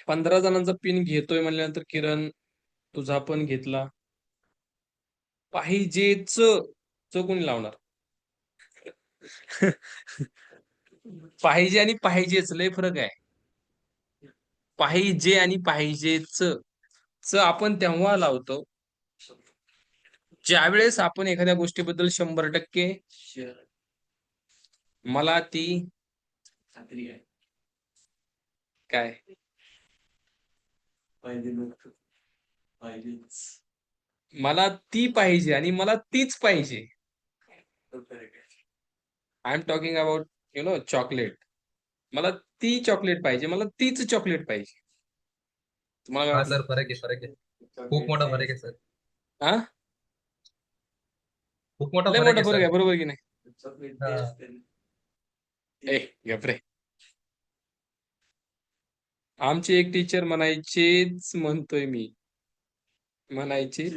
15 जणांचा पिन घेतोय म्हणल्यानंतर किरण तुझा पण घेतला. पाहिजेच च कोणी लावणार? पाहिजे आणि पाहिजेच लय फरक आहे. पाहिजे आणि पाहिजेच च आपण तेव्हा लावतो ज्यावेळेस आपण एखाद्या गोष्टीबद्दल 100% मला ती खात्री आहे. काय पाहिजेच. मला ती पाहिजे आणि मला तीच पाहिजे. तो फरक आहे. I am talking about chocolate. मला ती चॉकलेट पाहिजे. मला तीच चॉकलेट पाहिजे. तुम्हाला काय हा वाटलं? सर फरक आहे. खूप मोठा फरक आहे सर. हा खूप मोठा लय फरक मोठा आहे फरक सर. आहे. बरोबर की नाही? चॉकलेट हा. ते असते. ए गप्रे. आमचे एक टीचर म्हणायचेच म्हणतोय मी. म्हणायचे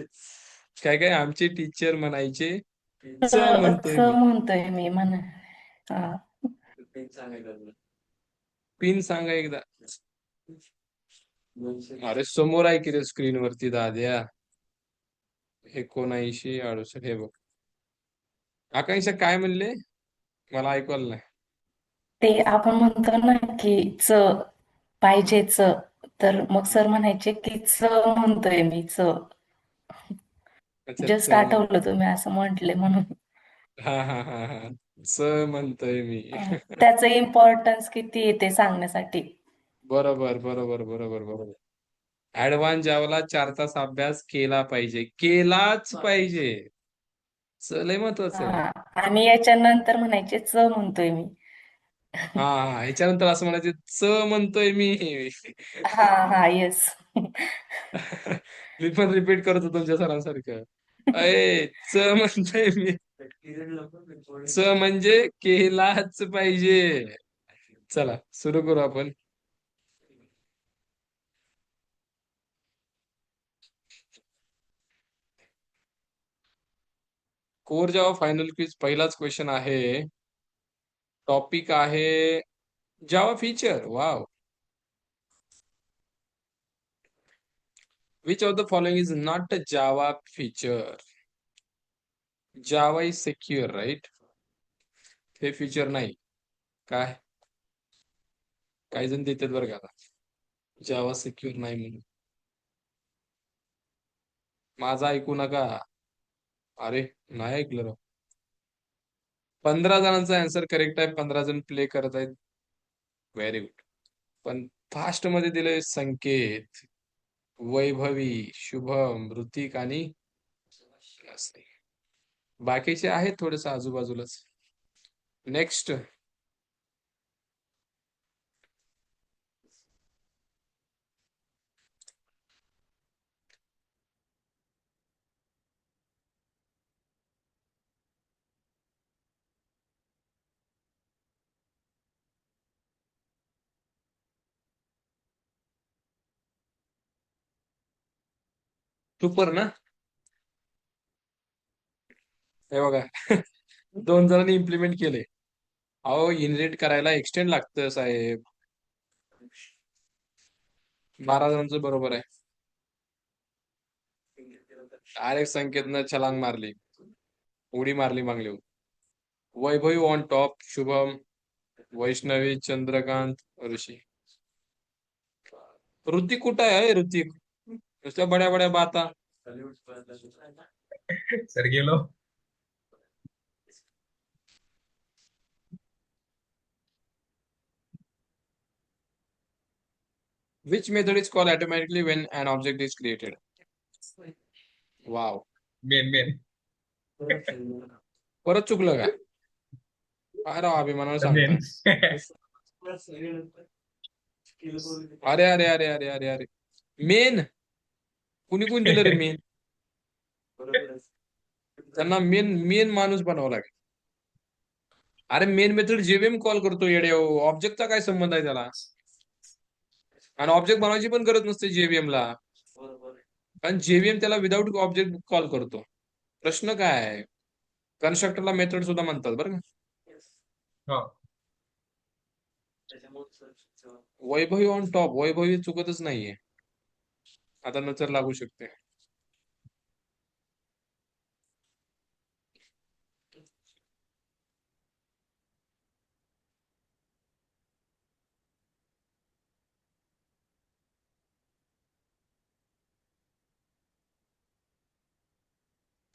काय काय आमचे टीचर म्हणायचे च म्हणतोय मी. म्हणतोय मी म्हणा. हा. ते सांगायला लागलं. पिन सांगा एकदा. 200. अरे समोर आहे की रे स्क्रीन वरती दाद्या. 79 68 हे बघ. आकांक्षा काय म्हणले? मला ऐकू आलं नाही. ते आपण म्हणतो ना की च पाहिजेच, तर मग सर म्हणायचे की च म्हणतोय मी च. अच्छा जस्ट च म्हण. आठवलं तुम्ही असं म्हटले म्हणून. हा च म्हणतोय मी. त्याचं इम्पॉर्टन्स किती आहे ते सांगण्यासाठी. बरोबर बरोबर बरोबर बरोबर. ऍडव्हान्स जावाला 4 तास अभ्यास केला पाहिजे. केलाच पाहिजे. च लय महत्वाचं आहे. हा आणि याच्यानंतर म्हणायचे च म्हणतोय मी. हा हा ह्याच्यानंतर असं म्हणायचे च म्हणतोय मी. हा हा येस. मी पण रिपीट करतो तुमच्या सरांसारखं. अय च म्हणतोय मी. च म्हणजे केलाच पाहिजे. चला सुरू करू आपण. कोर जावा फायनल क्विज पहिलाच क्वेश्चन आहे. टॉपिक आहे Java feature. Wow. Which of the following is not a Java feature? Java is secure right. हे फीचर नाही. काय काही जण देतात बरं का आता. जावा सिक्युअर नाही म्हणून. माझा ऐकू नका. अरे नाही ऐकलं राव. 15 जणांचा आन्सर करेक्ट आहे. 15 जण प्ले करत आहेत. Very good. पण फास्ट मध्ये दिले संकेत, वैभवी, शुभम, ऋतिक आणि नसरी. बाकीचे आहेत थोडेस आजूबाजूलाच. नेक्स्ट. सुपर ना. हे बघा. 2 जणांनी इम्प्लिमेंट केले. अहो इनरेट करायला एक्सटेंड लागतं साहेब. 12 जणांचं बरोबर आहे. डायरेक्ट संकेतनं छलांग मारली. उडी मारली मागली. वैभवी ऑन टॉप, शुभम, वैष्णवी, चंद्रकांत, ऋषी. ऋतिक कुठं आहे ऋतिक? नुसत्या बड्या बड्या बाता. सर गेलो. Which method is called automatically when an object is created? Wow. Main main. परत चुकलं का? काय राव अभिमानानं सांगता. मेन. अरे अरे अरे अरे अरे अरे. मेन. कुणी कोण दिलं रे मेन? त्यांना मेन मेन माणूस बनावं लागेल. अरे मेन मेथड जेव्हीएम कॉल करतो येडे. ऑब्जेक्टचा काय संबंध आहे त्याला? आणि ऑब्जेक्ट बनवायची पण गरज नसते जेव्हीएम ला. कारण जेव्हीएम त्याला विदाऊट ऑब्जेक्ट कॉल करतो. प्रश्न काय आहे? कन्स्ट्रक्टरला मेथड सुद्धा म्हणतात बरं का. हा. Vaibhavi on top. वैभवी चुकतच नाहीये. आता नजर लागू शकते.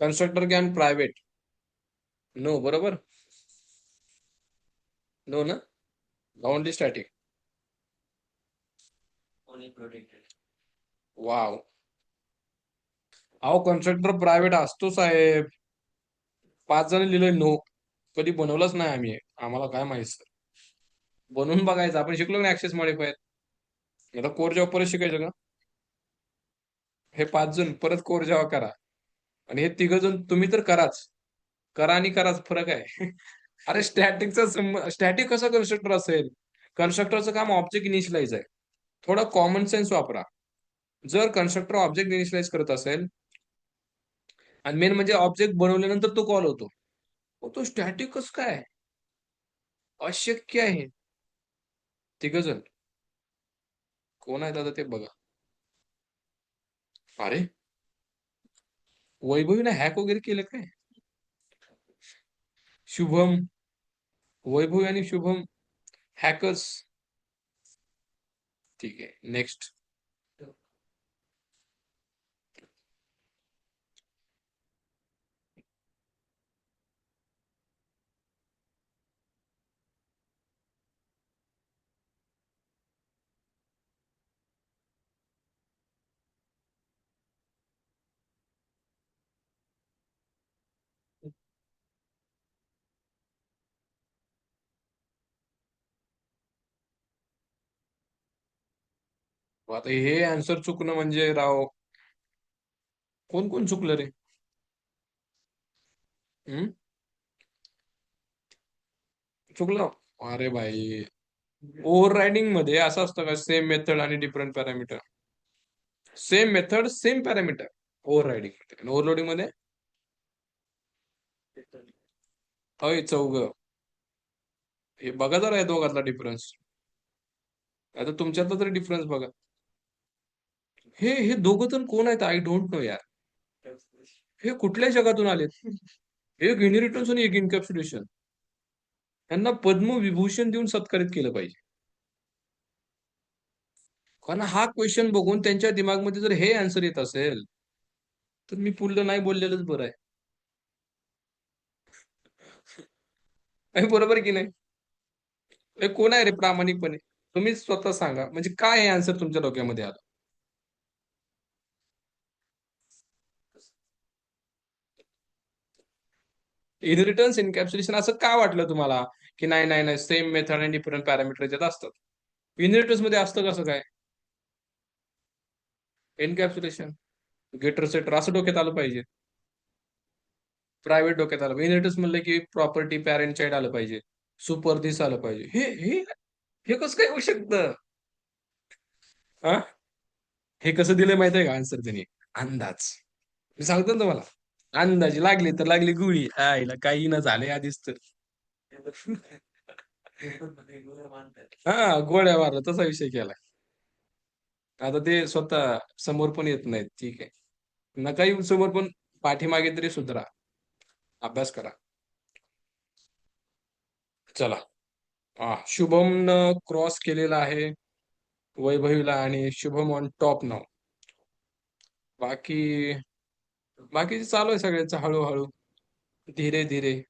Constructor can private. नो बरोबर. नो ना. Only static. वाव. अहो कन्स्ट्रक्टर प्रायव्हेट असतो साहेब. 5 जण लिहिलंय नो. कधी बनवलंच नाही आम्ही. आम्हाला काय माहित सर. बनवून बघायचं. आपण शिकलो ना ऍक्सेस मॉडिफायर. आता कोर जॉब परत शिकायचं का? हे 5 जण परत कोर जॉब करा. आणि हे 3 जण तुम्ही तर कराच. करा आणि कराच फरक आहे. अरे स्टॅटिक कसा कन्स्ट्रक्टर असेल? कन्स्ट्रक्टरचं काम ऑब्जेक्ट इनिशियलाइज आहे. थोडा कॉमन सेन्स वापरा. जर कन्स्ट्रक्टर ऑब्जेक्ट इनिशियलाइज करत असेल आणि मेन म्हणजे ऑब्जेक्ट बनवल्यानंतर तो कॉल होतो. तो स्टॅटिक कसं काय? अशक्य आहे. 3 जण. कोण आहेत आता ते बघा. अरे वैभवीने हॅक वगैरे केलं काय? शुभम, वैभवी आणि शुभम हॅकर्स. ठीक आहे नेक्स्ट. आता हे आन्सर चुकणं म्हणजे राव, कोण कोण चुकलं रे? हम्म चुकलं. अरे भाई, ओव्हर रायडिंग मध्ये असं असतं का, सेम मेथड आणि different parameter? Same method same parameter over riding, overloading मध्ये अय चौग. हे बघा जरा या दोघातला डिफरन्स. आता तुमच्यातला तरी डिफरन्स बघा. हे दोघं जण कोण आहेत? आय डोंट नो यार. हे कुठल्या जगातून आलेत? एक इनहेरिटन्स आणि एक इनकॅप्सुलेशन. यांना पद्मविभूषण देऊन सत्कारित केलं पाहिजे. कारण हा क्वेश्चन बघून त्यांच्या दिमागमध्ये जर हे आन्सर येत असेल, तर मी पुढलं नाही बोललेलंच बरं आहे. हे बरोबर की नाही? हे कोण आहे रे प्रामाणिकपणे? तुम्ही स्वतः सांगा, म्हणजे काय हे आन्सर तुमच्या डोक्यामध्ये आलं? इनहेरिटन्स इनकॅप्सुलेशन असं का वाटलं तुम्हाला? की नाही नाही नाही, सेम मेथड आणि डिफरंट पॅरामीटर याच्यात असतात. इनहेरिटन्स मध्ये असतं कसं काय? एनकॅप्सुलेशन, गेटर सेटर असं डोक्यात आलं पाहिजे. प्रायव्हेट डोक्यात आलं पाहिजे. इनहेरिटन्स म्हणलं की प्रॉपर्टी पॅरेंट चाइल्ड आलं पाहिजे. सुपर दिस आलं पाहिजे. हे हे हे कसं काय होऊ शकतं? हा, हे कसं दिलंय माहितीये का आन्सर त्यांनी? अंदाज. मी सांगतो ना तुम्हाला, अंदाजी लागली तर लागली गुळी, आईला काही ना झाले आधीच तर. हा, गोळ्या मारला तसा विषय केला. आता ते स्वतः समोर पण येत नाहीत, ठीक आहे. नका येऊ समोर, पण पाठीमागे तरी सुधरा, अभ्यास करा. चला. शुभम न क्रॉस केलेला आहे वैभवीला, आणि शुभम ऑन टॉप नाव. बाकी बाकी चालू आहे सगळ्यांचं हळूहळू, धीरे धीरे.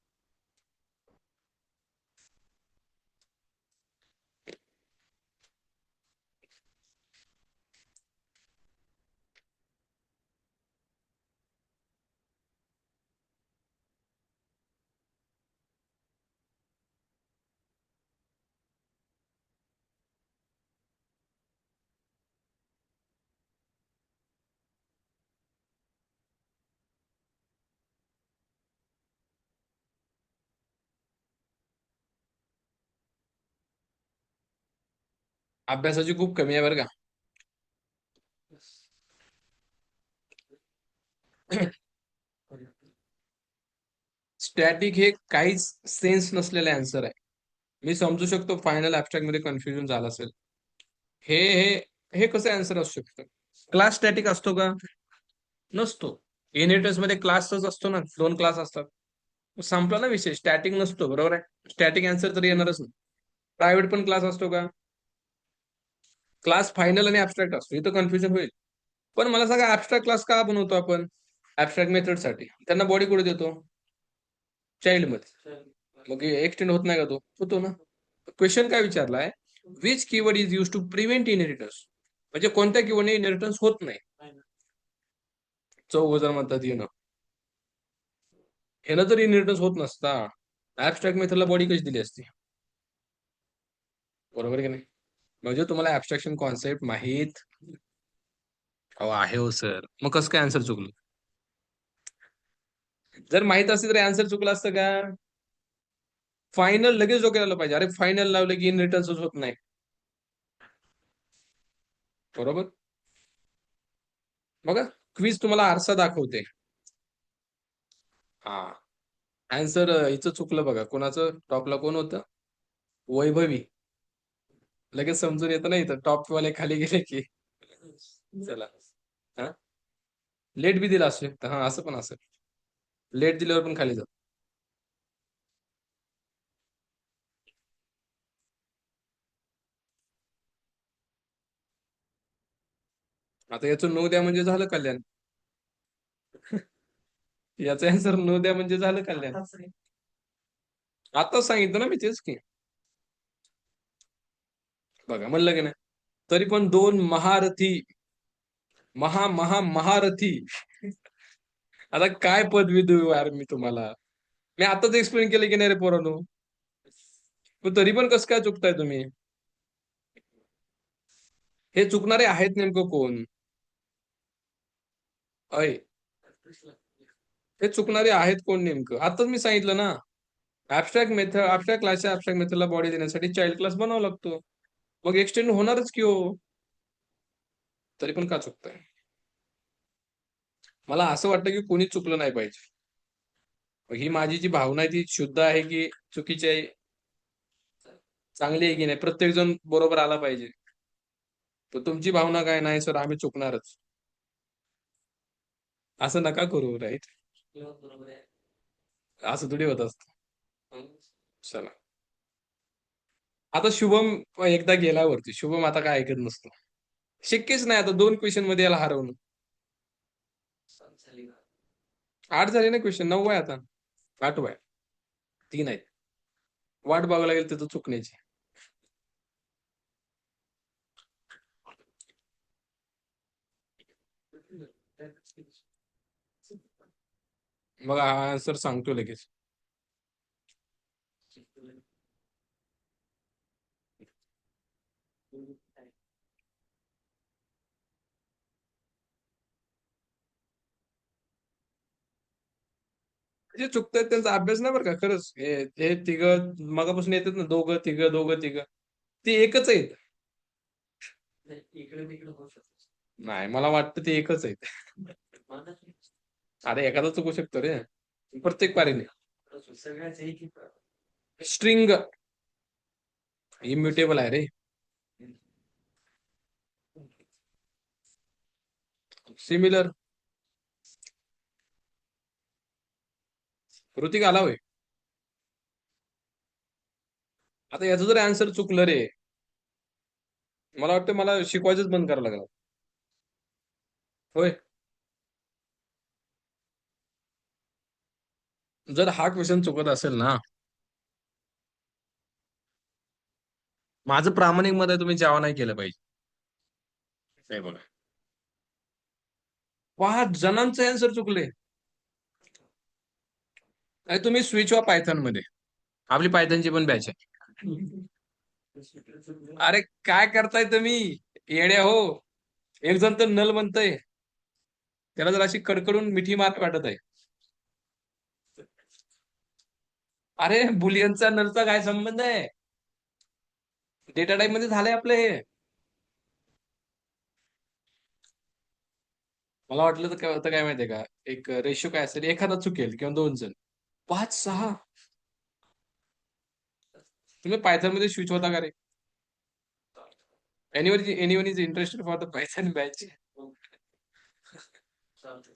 अभ्यासाची खूप कमी आहे बरं का. स्टॅटिक हे काहीच सेन्स नसलेला आन्सर आहे. मी समजू शकतो फायनल ऍबस्ट्रॅक्ट मध्ये कन्फ्युजन झालं असेल. हे हे हे कसं आन्सर असू शकतं? क्लास स्टॅटिक असतो का? नसतो. इनहेरिटन्स मध्ये क्लासच असतो ना, दोन क्लास असतात. संपला ना विषय, स्टॅटिक नसतो, बरोबर आहे. स्टॅटिक आन्सर तर येणारच नाही. प्रायव्हेट पण क्लास असतो का? क्लास फायनल आणि ऍबस्ट्रॅक्ट असतो, इथं कन्फ्युजन होईल. पण मला सांगा, ऍबस्ट्रॅक्ट क्लास का बनवतो आपण? ऍबस्ट्रॅक्ट मेथडसाठी. त्यांना बॉडी कुठे देतो? चाइल्ड मध्ये. मग एक्सटेंड होत नाही का? तो होतो ना. क्वेश्चन काय विचारलाय? Which keyword is use to prevent inheritance? म्हणजे कोणत्या कीवर्डने इनहेरिटन्स होत नाही? चौघ जण म्हणतात येणं. ह्यानं जर इनहेरिटन्स होत नसता, ऍबस्ट्रॅक्ट मेथडला बॉडी कशी दिली असती? बरोबर की नाही? म्हणजे तुम्हाला ऍबस्ट्रॅक्शन कॉन्सेप्ट माहीत अहो आहे हो सर, मग कसं काय आन्सर चुकलं? जर माहित असते तर आन्सर चुकलं असतं का? फायनल लगेच डोक्यात आलं पाहिजे, अरे फायनल लावलं की इनहेरिटन्सच होत नाही. बरोबर. बघा, क्विज तुम्हाला आरसा दाखवते. हा, आन्सर हिचं चुकलं बघा. कोणाचं? टॉपला कोण होतं? वैभवी. लगेच समजून येतं ना इथं, टॉप वाले खाली गेले की. चला. हा, लेट बी दिला असू शकतं, हा असं पण असेल. लेट दिल्यावर पण खाली जात. आता याचं नो द्या म्हणजे झालं कल्याण. याचा आन्सर नो द्या म्हणजे झालं कल्याण. आताच सांगितलं ना मी, तेच की. बघा, म्हणलं की नाही. तरी पण दोन महारथी, महारथी. आता काय पदवी देऊ यार मी तुम्हाला? मी आताच एक्सप्लेन केलं की नाही रे पोरांनो? पण तरी पण कसं काय चुकताय तुम्ही? हे चुकणारे आहेत नेमकं कोण? अय हे चुकणारे आहेत कोण नेमकं? आताच मी सांगितलं ना, ऍबस्ट्रॅक्ट क्लासच्या ऍबस्ट्रॅक्ट मेथडला बॉडी देण्यासाठी चाइल्ड क्लास बनावा लागतो. मग एक्सटेंड होणारच की हो. तरी पण का चुकताय? मला असं वाटतं की कोणी चुकलं नाही पाहिजे. मग ही माझी जी भावना आहे ती शुद्ध आहे की चुकीची आहे, चांगली आहे की नाही, प्रत्येक जण बरोबर आला पाहिजे. तर तुमची भावना काय? नाही सर आम्ही चुकणारच. असं नका करू, राईट? बरोबर आहे. असं थोडी होत असतं. हं. चला, आता शुभम एकदा गेल्यावरती शुभम आता काय ऐकत नसतो. शक्यच नाही आता 2 क्वेश्चन मध्ये याला हरवणं. झाली का? 8 झाले ना क्वेश्चन, 9 आहे आता. 8 आहे, 3 आहेत. वाट बघावं लागेल त्याचं चुकण्याची. मग हा आन्सर सांगतो लगेच. जे चुकतायत त्यांचा अभ्यास नाही बरं का, खरंच. हे तिघं मगापासून येतात ना, दोघं तिघं ते एकच आहेत. नाही, इकडे तिकडे होऊ शकतो. नाही, मला वाटतं ते एकच आहेत. मला नाही. अरे एखादा चुकू शकतो रे, प्रत्येक पारीने. सगळ्याच एक एक स्ट्रिंग इम्युटेबल आहे रे. सिमिलर ऋतिक आला होय. आता याचं जर आन्सर चुकलं रे, मला वाटतं मला शिकवायचंच बंद करावं लागलं. होय, जर हा क्वेश्चन चुकत असेल ना, माझं प्रामाणिक मत आहे तुम्ही जेव्हा नाही केलं पाहिजे. नाही बघा, 5 जणांचे आन्सर चुकले. अरे तुम्ही स्विच व्हा पायथन मध्ये, आपली पायथनची पण बॅच आहे. अरे काय करताय तुम्ही येड्या हो? एक जण तर नल म्हणतय, त्याला जर अशी कडकडून मिठी मार वाटत आहे. अरे बुलियनचा नलचा काय संबंध आहे? डेटा टाईप मध्ये झालंय आपलं हे. मला वाटलं तर काय होतं काय माहितीये का, एक रेशो काय असेल, एखादा चुकेल किंवा 2 जण. 5 6 तुम्ही पायथन मध्ये स्विच होता का रे? Anyone is interested for the Python batch? चालतंय.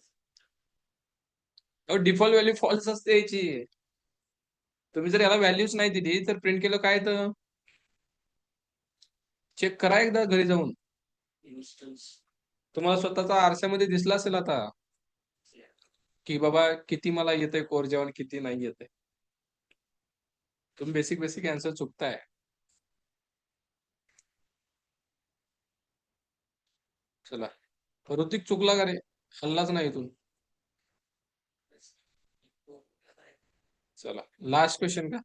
डिफॉल्ट व्हॅल्यू फॉल्स असते याची. तुम्ही जर याला व्हॅल्यूच नाही दिली तर प्रिंट केलं काय? तर चेक करा एकदा घरी जाऊन. इन्स्टन्स तुम्हाला स्वतःचा आरशामध्ये दिसला असेल आता की बाबा किती मला येतंय कोर जेवण, किती नाही येतंय. तुम्ही बेसिक बेसिक आन्सर चुकताय. चला, ऋतिक चुकला का रे? हल्लाच नाही इथून. चला, लास्ट क्वेश्चन का?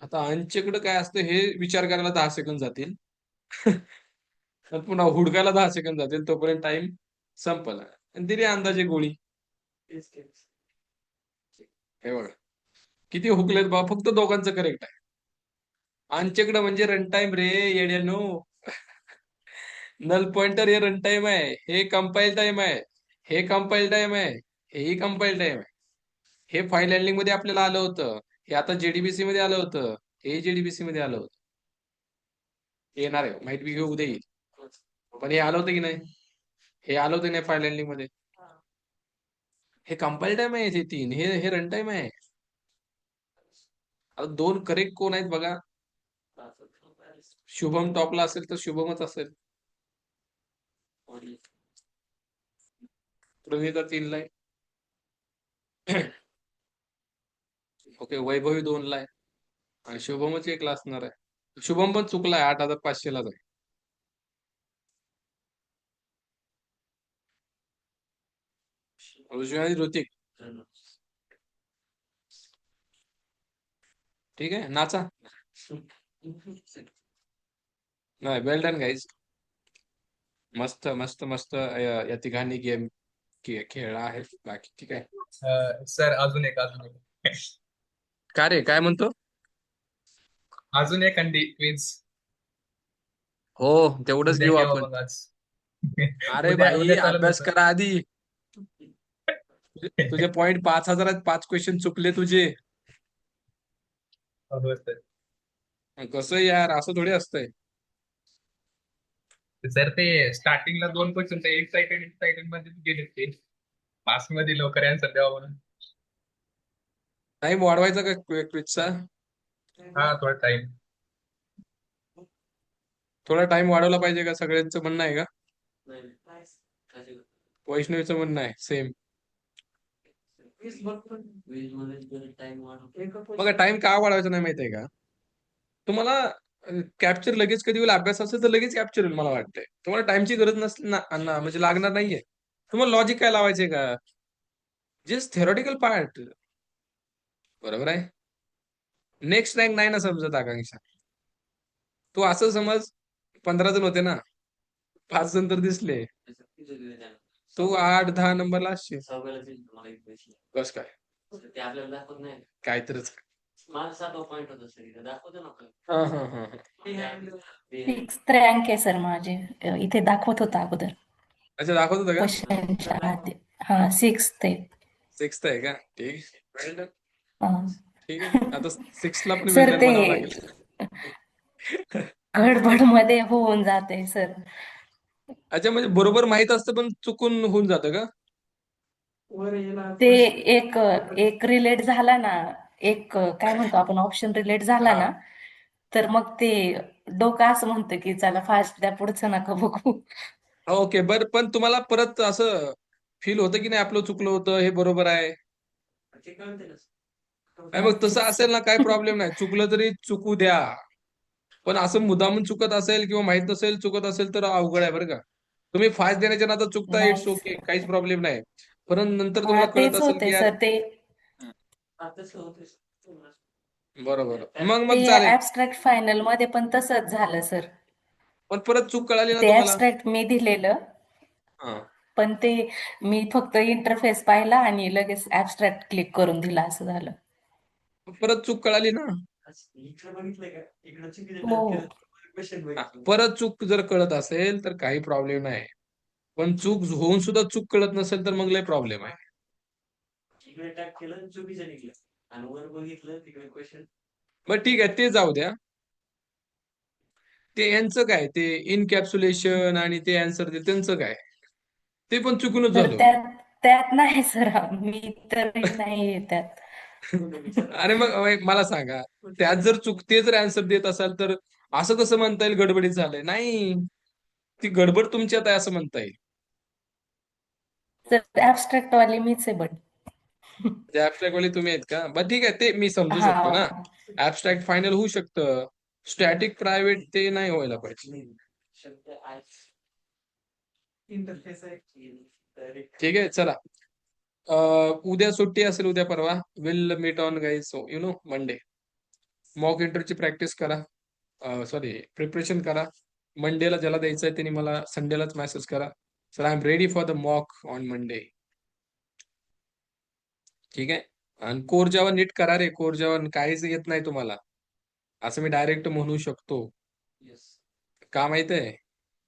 आता अंच्याकडे काय असतं हे विचार करायला 10 सेकंद जातील. आणि पुन्हा हुडकायला 10 सेकंद जातील, तोपर्यंत टाइम संपला. आणि दिली अंदाजे गोळी. तेच तेच. हे बघा किती हुकलेत बा, फक्त दोघांचं करेक्ट आहे. आमच्याकडे म्हणजे रन टाइम रे येड्यानो. नल पॉइंटर हे रन टाइम आहे, हे कंपाईल टाइम आहे, हे कंपाईल टाइम आहे, हेही कंपाईल टाइम आहे. हे फाईल हँडलिंग मध्ये आपल्याला आलं होतं, हे आता जेडीबीसी मध्ये आलं होतं, हे जेडीबीसी मध्ये आलं होतं. येणार आहे, माहित बी घेऊ उद्या येईल. पण हे आलं होतं की नाही? हे आलं होतं की नाही फाईल हँडलिंग मध्ये? हे कंपाईल टाइम आहे, हे 3, हे रन टाइम आहे. आता 2 करेक्ट कोण आहेत बघा. शुभम टॉपला असेल तर शुभमच असेल. प्रणिता 3 ला आहे. ओके, वैभवी 2 ला आहे आणि शुभमच 1 ला असणार आहे. शुभम पण चुकलाय, 8500 लाच आहे. ऋषी ऋतिक. ठीक आहे, नाचा. नाही, वेल डन गाईज. मस्त मस्त मस्त या तिघांनी गेम खेळला आहे. बाकी ठीक आहे. सर अजून एक का रे, काय म्हणतो? अजून एक अंडी क्विज हो, तेवढंच उद्या घेऊ घेऊ आपण. मग आज. अरे उद्या भाई, उद्या चालेल ना अभ्यास सर? करा आधी. तुझे पॉइंट 5,000 5 क्वेश्चन चुकले तुझे. हो सर. कसं यार, असं थोडी असतंय. सर ते स्टार्टिंगला 2 क्वेश्चन एक्साइटेड मध्ये गेले ते पास मध्ये लवकर आन्सर द्यावा म्हणून. टाइम वाढवायचा का क्विजचा? हा थोडा टाइम. थोडा टाइम वाढवला पाहिजे का? सगळ्यांचं म्हणणं आहे का? नाही, नाही. वैष्णवीचं म्हणणं आहे सेम. वीस बघतो. वीसमध्ये टाइम वाढव. मग टाइम का वाढवायचा नाही माहितीये का? तुम्हाला कॅप्चर लगेच कधी होईल, अभ्यास असेल तर लगेच कॅप्चर होईल मला वाटतंय. तुम्हाला टाइमची गरज नसली म्हणजे लागणार नाहीये. तुम्हाला लॉजिक काय लावायचंय का? Just theoretical part. बरोबर आहे. नेक्स्ट रँक नाही ना समजत आकांक्षा. तू असं समज, 15 जण होते ना, 5 जण तर दिसले. तू 8-10 नंबरला असशील. कस काय? ते आपल्याला दाखवत नाही. काहीतरीच. माझा 7वा पॉईंट होता सर, इथे दाखवतो ना आपण. हा हा हा हा. फिक्स रँक आहे सर माझे. इथे दाखवत होता अगोदर अच्छा, दाखवत होतं का? क्वेश्चनच्या आधी. हा 6 ते 6th आहे का? ठीक आहे. Well done. हा. ठीक आहे, आता 6th ला पण सर वेल डन ते म्हणावं लागेल. गडबड मध्ये होऊन जाते सर. अच्छा, म्हणजे बरोबर माहित असतं पण चुकून होऊन जातं का? वर येणार ते एक एक रिलेट झाला ना, एक काय म्हणतो आपण ऑप्शन रिलेट झाला हा. ना, तर मग ते डोकं असं म्हणतं की चला फास्ट द्या, पुढचं नका बघू. ओके, बरं. पण तुम्हाला परत असं फील होतं की नाही आपलं चुकलं होतं, हे बरोबर आहे? ते कळते ना. नाही, मग तसं नक्कीच असेल सर. ना, काही प्रॉब्लेम नाही. चुकलं तरी चुकू द्या. पण असं मुद्दामून चुकत असेल किंवा माहित नसेल चुकत असेल तर अवघड आहे बरं का. तुम्ही फास्ट देण्याच्या नादात चुकता, इट्स नाही ओके, सर. काहीच प्रॉब्लेम नाही. पण नंतर हा तुम्हाला कळत तेच असेल होते की यार. सर. ते आताच होते. बरोबर, मग ते मग चालेल. ऍबस्ट्रॅक्ट फायनल मध्ये पण तसंच झालं सर. पण परत चूक कळाली ना ते तुम्हाला? ऍबस्ट्रॅक्ट मी दिलेलं, हा. पण ते मी फक्त इंटरफेस पाहिला आणि लगेच ऍबस्ट्रॅक्ट क्लिक करून दिला, असं झालं. परत चूक कळाली ना? इकडे बघितलंय का? इकडे चुकीचं हो. टाइप केलं. क्वेश्चन हा, बघितलं. परत चूक जर कळत असेल तर काही प्रॉब्लेम नाही. पण चूक होऊन सुद्धा चूक कळत नसेल तर मग लय प्रॉब्लेम आहे. इकडे टाइप केलं आणि चुकीचं निघलं. आणि वर बघितलं तिकडे क्वेश्चन. बरं ठीक आहे, ते जाऊ द्या. ते यांचं काय, ते इनकॅप्सुलेशन आणि ते आन्सर ते त्यांचं काय? ते पण चुकूनच तर झालं. त्यात त्यात नाही सर, मी तरी नाही त्यात. अरे मग मला सांगा, त्यात जर चुकते जर आन्सर देत असाल तर असं कसं म्हणता येईल गडबडीत झालंय? नाही, ती गडबड तुमच्यात आहे असं म्हणता येईल. तर ऍबस्ट्रॅक्ट वाली मीच आहे बट. ते ऍबस्ट्रॅक्ट वाले तुम्ही आहेत का? बरं ठीक आहे, ते मी समजू हा. शकतो ना. ऍबस्ट्रॅक्ट फायनल होऊ शकतं. स्टॅटिक प्रायव्हेट ते नाही व्हायला पाहिजे. शब्द आहे. इंटरफेस आहे. ठीक आहे, चला. उद्या सुट्टी असेल, उद्या परवा will meet on guys Monday. Mock इंटरची प्रॅक्टिस करा. सॉरी, प्रिपरेशन करा. मंडेला ज्याला द्यायचं आहे त्यांनी मला संडेलाच मेसेज करा. Sir, I am ready for the mock on Monday. ठीक आहे. आणि कोर जावा नीट करा रे. कोर जावा काहीच येत नाही तुम्हाला असं मी डायरेक्ट म्हणू शकतो. का माहित आहे?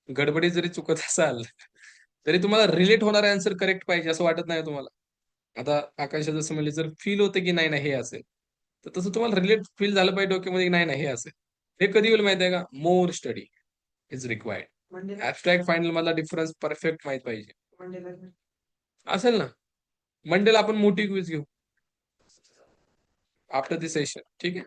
गडबडीत जरी चुकत असाल तरी तुम्हाला रिलेट होणारा आन्सर करेक्ट पाहिजे असं वाटत नाही तुम्हाला? आता आकांक्षा जसं म्हणले, जर फील होतं की नाही हे असेल, तर तसं तुम्हाला रिलेट फील झालं पाहिजे डोक्यामध्ये की नाही हे असेल. हे कधी होईल माहिती आहे का? More study is required. Mandela abstract final मधला डिफरन्स परफेक्ट माहित पाहिजे. मंडेला असेल ना? मंडेला आपण मोठी क्विज घेऊ आफ्टर द सेशन. ठीक आहे.